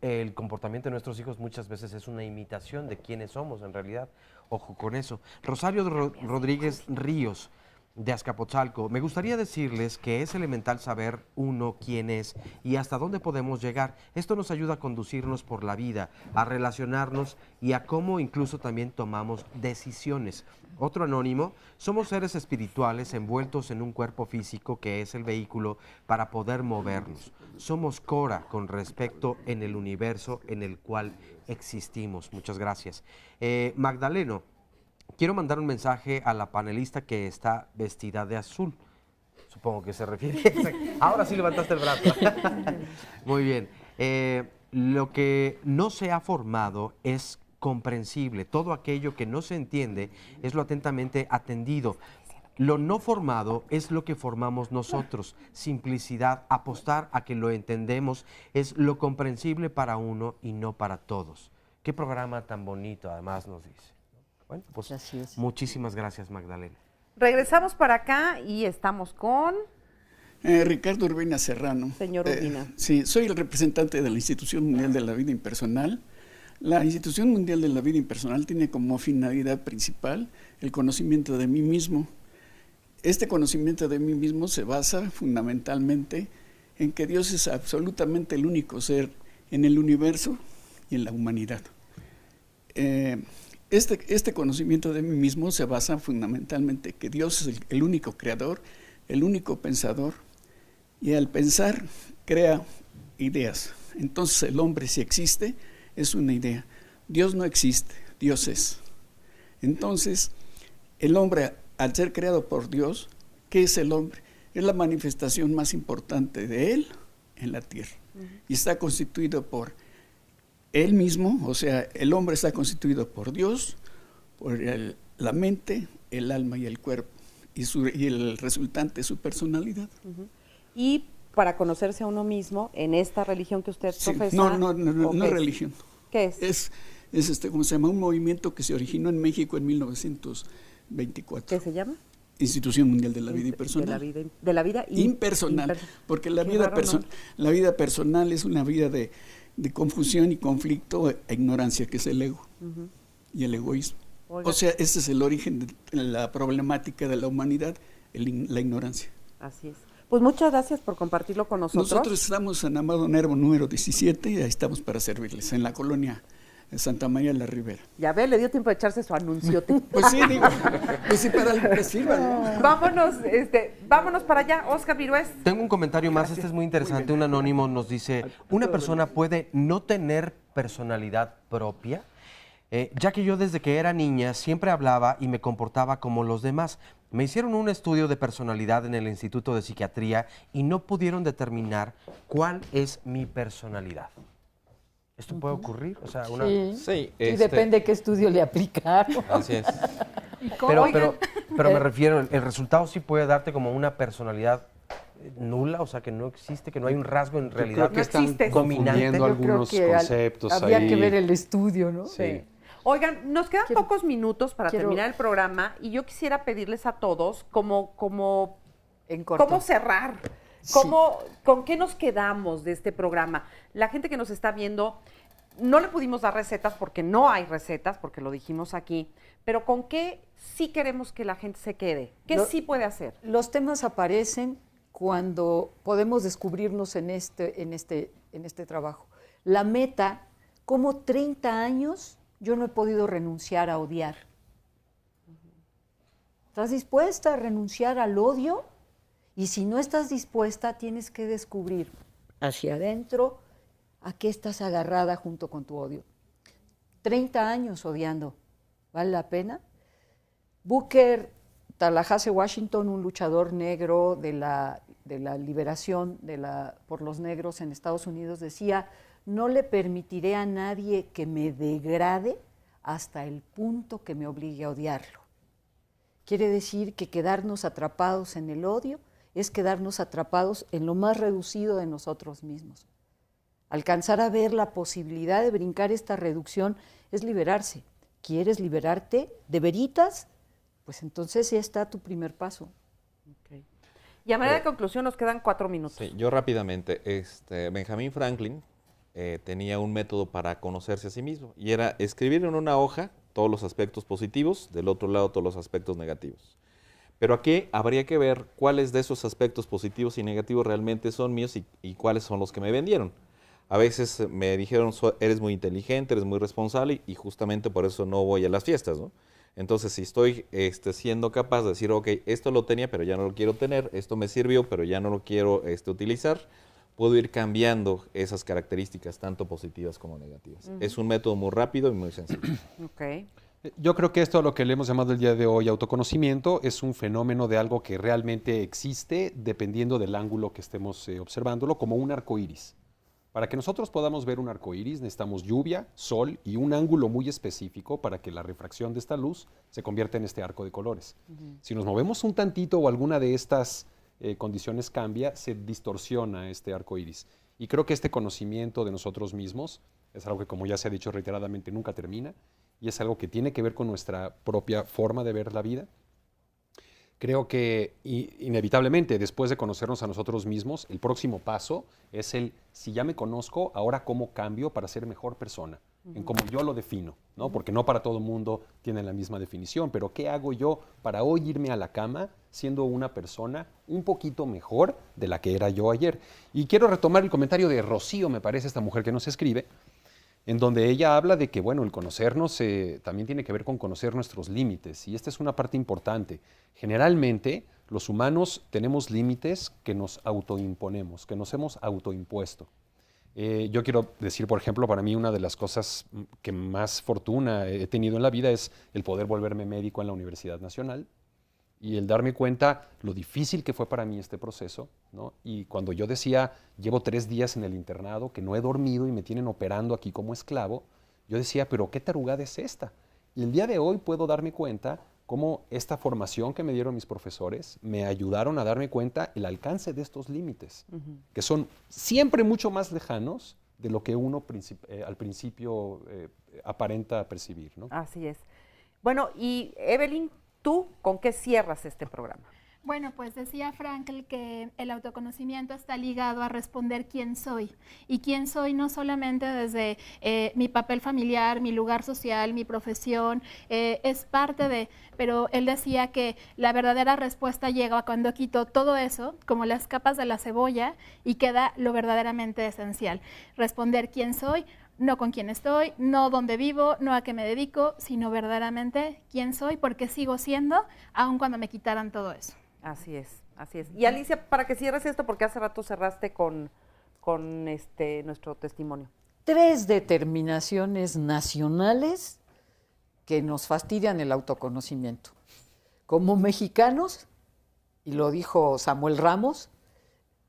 el comportamiento de nuestros hijos muchas veces es una imitación de quiénes somos en realidad. Ojo con eso. Rosario Rodríguez Ríos, de Azcapotzalco. Me gustaría decirles que es elemental saber uno quién es y hasta dónde podemos llegar. Esto nos ayuda a conducirnos por la vida, a relacionarnos y a cómo incluso también tomamos decisiones. Otro anónimo, somos seres espirituales envueltos en un cuerpo físico que es el vehículo para poder movernos. Somos Cora con respecto en el universo en el cual existimos. Muchas gracias. Magdaleno, quiero mandar un mensaje a la panelista que está vestida de azul. Supongo que se refiere. Ahora sí levantaste el brazo. Muy bien. Lo que no se ha formado es comprensible. Todo aquello que no se entiende es lo atentamente atendido. Lo no formado es lo que formamos nosotros. Simplicidad, apostar a que lo entendemos es lo comprensible para uno y no para todos. Qué programa tan bonito, además, nos dice. Bueno, pues muchísimas gracias, Magdalena. Regresamos para acá y estamos con... Ricardo Urbina Serrano. Señor Urbina. Sí, soy el representante de la Institución Mundial de la Vida Impersonal. La Institución Mundial de la Vida Impersonal tiene como finalidad principal el conocimiento de mí mismo. Este conocimiento de mí mismo se basa fundamentalmente en que Dios es absolutamente el único ser en el universo y en la humanidad. Este conocimiento de mí mismo se basa fundamentalmente en que Dios es el único creador, el único pensador, y al pensar crea ideas. Entonces el hombre, si existe, es una idea. Dios no existe, Dios es. Entonces, el hombre, al ser creado por Dios, ¿qué es el hombre? Es la manifestación más importante de Él en la tierra. Y está constituido por Él mismo, o sea, el hombre está constituido por Dios, por la mente, el alma y el cuerpo. Y el resultante es su personalidad. Y para conocerse a uno mismo en esta religión que usted Sí, profesa? no es religión. ¿Qué es? Es ¿cómo se llama? Un movimiento que se originó en México en 1924. ¿Qué se llama? Institución Mundial de la Vida Impersonal. De la vida impersonal. Porque la vida, la vida personal es una vida de confusión y conflicto e ignorancia, que es el ego y el egoísmo. Oiga. O sea, ese es el origen de la problemática de la humanidad, la ignorancia. Así es. Pues muchas gracias por compartirlo con nosotros. Nosotros estamos en Amado Nervo número 17 y ahí estamos para servirles, en la colonia Santa María de la Ribera. Ya ve, le dio tiempo de echarse su anunciote. Pues sí, digo, pues sí, para algo que sirva, ¿no? Vámonos para allá, Oscar Virués. Tengo un comentario más, este es muy interesante. Un anónimo nos dice, ¿una persona puede no tener personalidad propia? Ya que yo desde que era niña siempre hablaba y me comportaba como los demás. Me hicieron un estudio de personalidad en el Instituto de Psiquiatría y no pudieron determinar cuál es mi personalidad. ¿Esto puede ocurrir? O sea, Sí, y depende qué estudio le aplicaron. Así es. Pero me refiero, el resultado sí puede darte como una personalidad nula, o sea, que no existe, que no hay un rasgo en realidad que están confundiendo algunos conceptos ahí. Habría que ver el estudio, ¿no? Sí. Oigan, nos quedan pocos minutos para terminar el programa y yo quisiera pedirles a todos cómo cerrar, con qué nos quedamos de este programa. La gente que nos está viendo, no le pudimos dar recetas porque no hay recetas, porque lo dijimos aquí, pero ¿con qué sí queremos que la gente se quede? ¿Qué sí puede hacer? Los temas aparecen cuando podemos descubrirnos en este trabajo. La meta, como 30 años yo no he podido renunciar a odiar. ¿Estás dispuesta a renunciar al odio? Y si no estás dispuesta, tienes que descubrir hacia adentro a qué estás agarrada junto con tu odio. 30 años odiando, ¿vale la pena? Booker Tallahassee Washington, un luchador negro de la liberación por los negros en Estados Unidos, decía: no le permitiré a nadie que me degrade hasta el punto que me obligue a odiarlo. Quiere decir que quedarnos atrapados en el odio es quedarnos atrapados en lo más reducido de nosotros mismos. Alcanzar a ver la posibilidad de brincar esta reducción es liberarse. ¿Quieres liberarte de veritas? Pues entonces ya está tu primer paso. Okay. Y a manera de conclusión nos quedan 4 minutos. Sí, yo rápidamente, Benjamin Franklin tenía un método para conocerse a sí mismo y era escribir en una hoja todos los aspectos positivos, del otro lado todos los aspectos negativos. Pero aquí habría que ver cuáles de esos aspectos positivos y negativos realmente son míos y cuáles son los que me vendieron. A veces me dijeron, eres muy inteligente, eres muy responsable y justamente por eso no voy a las fiestas, ¿no? Entonces, si estoy siendo capaz de decir, ok, esto lo tenía, pero ya no lo quiero tener, esto me sirvió, pero ya no lo quiero utilizar, puedo ir cambiando esas características, tanto positivas como negativas. Es un método muy rápido y muy sencillo. Okay. Yo creo que esto, a lo que le hemos llamado el día de hoy autoconocimiento, es un fenómeno de algo que realmente existe dependiendo del ángulo que estemos observándolo, como un arco iris. Para que nosotros podamos ver un arco iris necesitamos lluvia, sol y un ángulo muy específico para que la refracción de esta luz se convierta en este arco de colores. Si nos movemos un tantito o alguna de estas condiciones cambia, se distorsiona este arco iris. Y creo que este conocimiento de nosotros mismos es algo que, como ya se ha dicho reiteradamente, nunca termina y es algo que tiene que ver con nuestra propia forma de ver la vida. Creo que inevitablemente, después de conocernos a nosotros mismos, el próximo paso es si ya me conozco, ahora cómo cambio para ser mejor persona, en cómo yo lo defino, ¿no? Porque no para todo mundo tienen la misma definición, pero ¿qué hago yo para hoy irme a la cama siendo una persona un poquito mejor de la que era yo ayer? Y quiero retomar el comentario de Rocío, me parece, esta mujer que nos escribe, en donde ella habla de que, bueno, el conocernos también tiene que ver con conocer nuestros límites, y esta es una parte importante. Generalmente, los humanos tenemos límites que nos autoimponemos, que nos hemos autoimpuesto. Yo quiero decir, por ejemplo, para mí una de las cosas que más fortuna he tenido en la vida es el poder volverme médico en la Universidad Nacional y el darme cuenta lo difícil que fue para mí este proceso, ¿no? Y cuando yo decía, llevo 3 días en el internado, que no he dormido y me tienen operando aquí como esclavo, yo decía, pero ¿qué tarugada es esta? Y el día de hoy puedo darme cuenta cómo esta formación que me dieron mis profesores me ayudaron a darme cuenta el alcance de estos límites, que son siempre mucho más lejanos de lo que uno al principio aparenta percibir, ¿no? Así es. Bueno, y Evelyn, ¿tú con qué cierras este programa? Bueno, pues decía Frankl que el autoconocimiento está ligado a responder quién soy. Y quién soy no solamente desde mi papel familiar, mi lugar social, mi profesión, es parte de, pero él decía que la verdadera respuesta llega cuando quito todo eso, como las capas de la cebolla, y queda lo verdaderamente esencial. Responder quién soy, no con quién estoy, no dónde vivo, no a qué me dedico, sino verdaderamente quién soy, porque sigo siendo, aun cuando me quitaran todo eso. Así es, así es. Y Alicia, para que cierres esto, porque hace rato cerraste con nuestro testimonio. 3 determinaciones nacionales que nos fastidian el autoconocimiento. Como mexicanos, y lo dijo Samuel Ramos,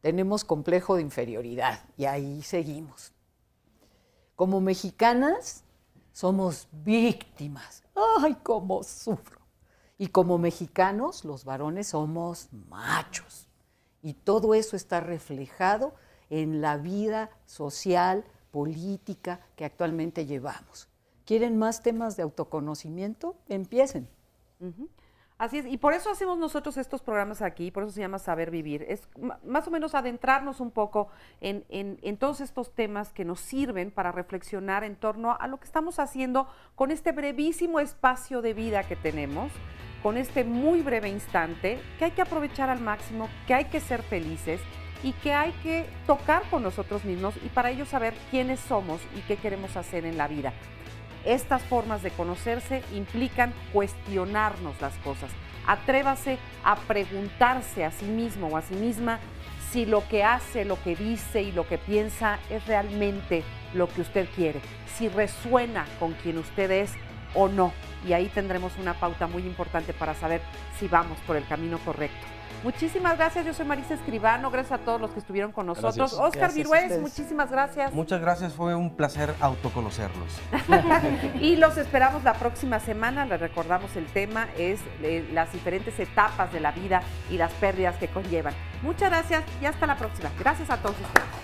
tenemos complejo de inferioridad y ahí seguimos. Como mexicanas, somos víctimas. ¡Ay, cómo sufro! Y como mexicanos, los varones somos machos. Y todo eso está reflejado en la vida social, política que actualmente llevamos. ¿Quieren más temas de autoconocimiento? Empiecen. Así es, y por eso hacemos nosotros estos programas aquí, por eso se llama Saber Vivir. Es más o menos adentrarnos un poco en todos estos temas que nos sirven para reflexionar en torno a lo que estamos haciendo con este brevísimo espacio de vida que tenemos, con este muy breve instante, que hay que aprovechar al máximo, que hay que ser felices y que hay que tocar con nosotros mismos y para ello saber quiénes somos y qué queremos hacer en la vida. Estas formas de conocerse implican cuestionarnos las cosas. Atrévase a preguntarse a sí mismo o a sí misma si lo que hace, lo que dice y lo que piensa es realmente lo que usted quiere, si resuena con quien usted es o no. Y ahí tendremos una pauta muy importante para saber si vamos por el camino correcto. Muchísimas gracias, yo soy Marisa Escribano, gracias a todos los que estuvieron con nosotros. Gracias. Óscar Virués, muchísimas gracias. Muchas gracias, fue un placer autoconocerlos. Y los esperamos la próxima semana, les recordamos el tema es las diferentes etapas de la vida y las pérdidas que conllevan. Muchas gracias y hasta la próxima. Gracias a todos ustedes.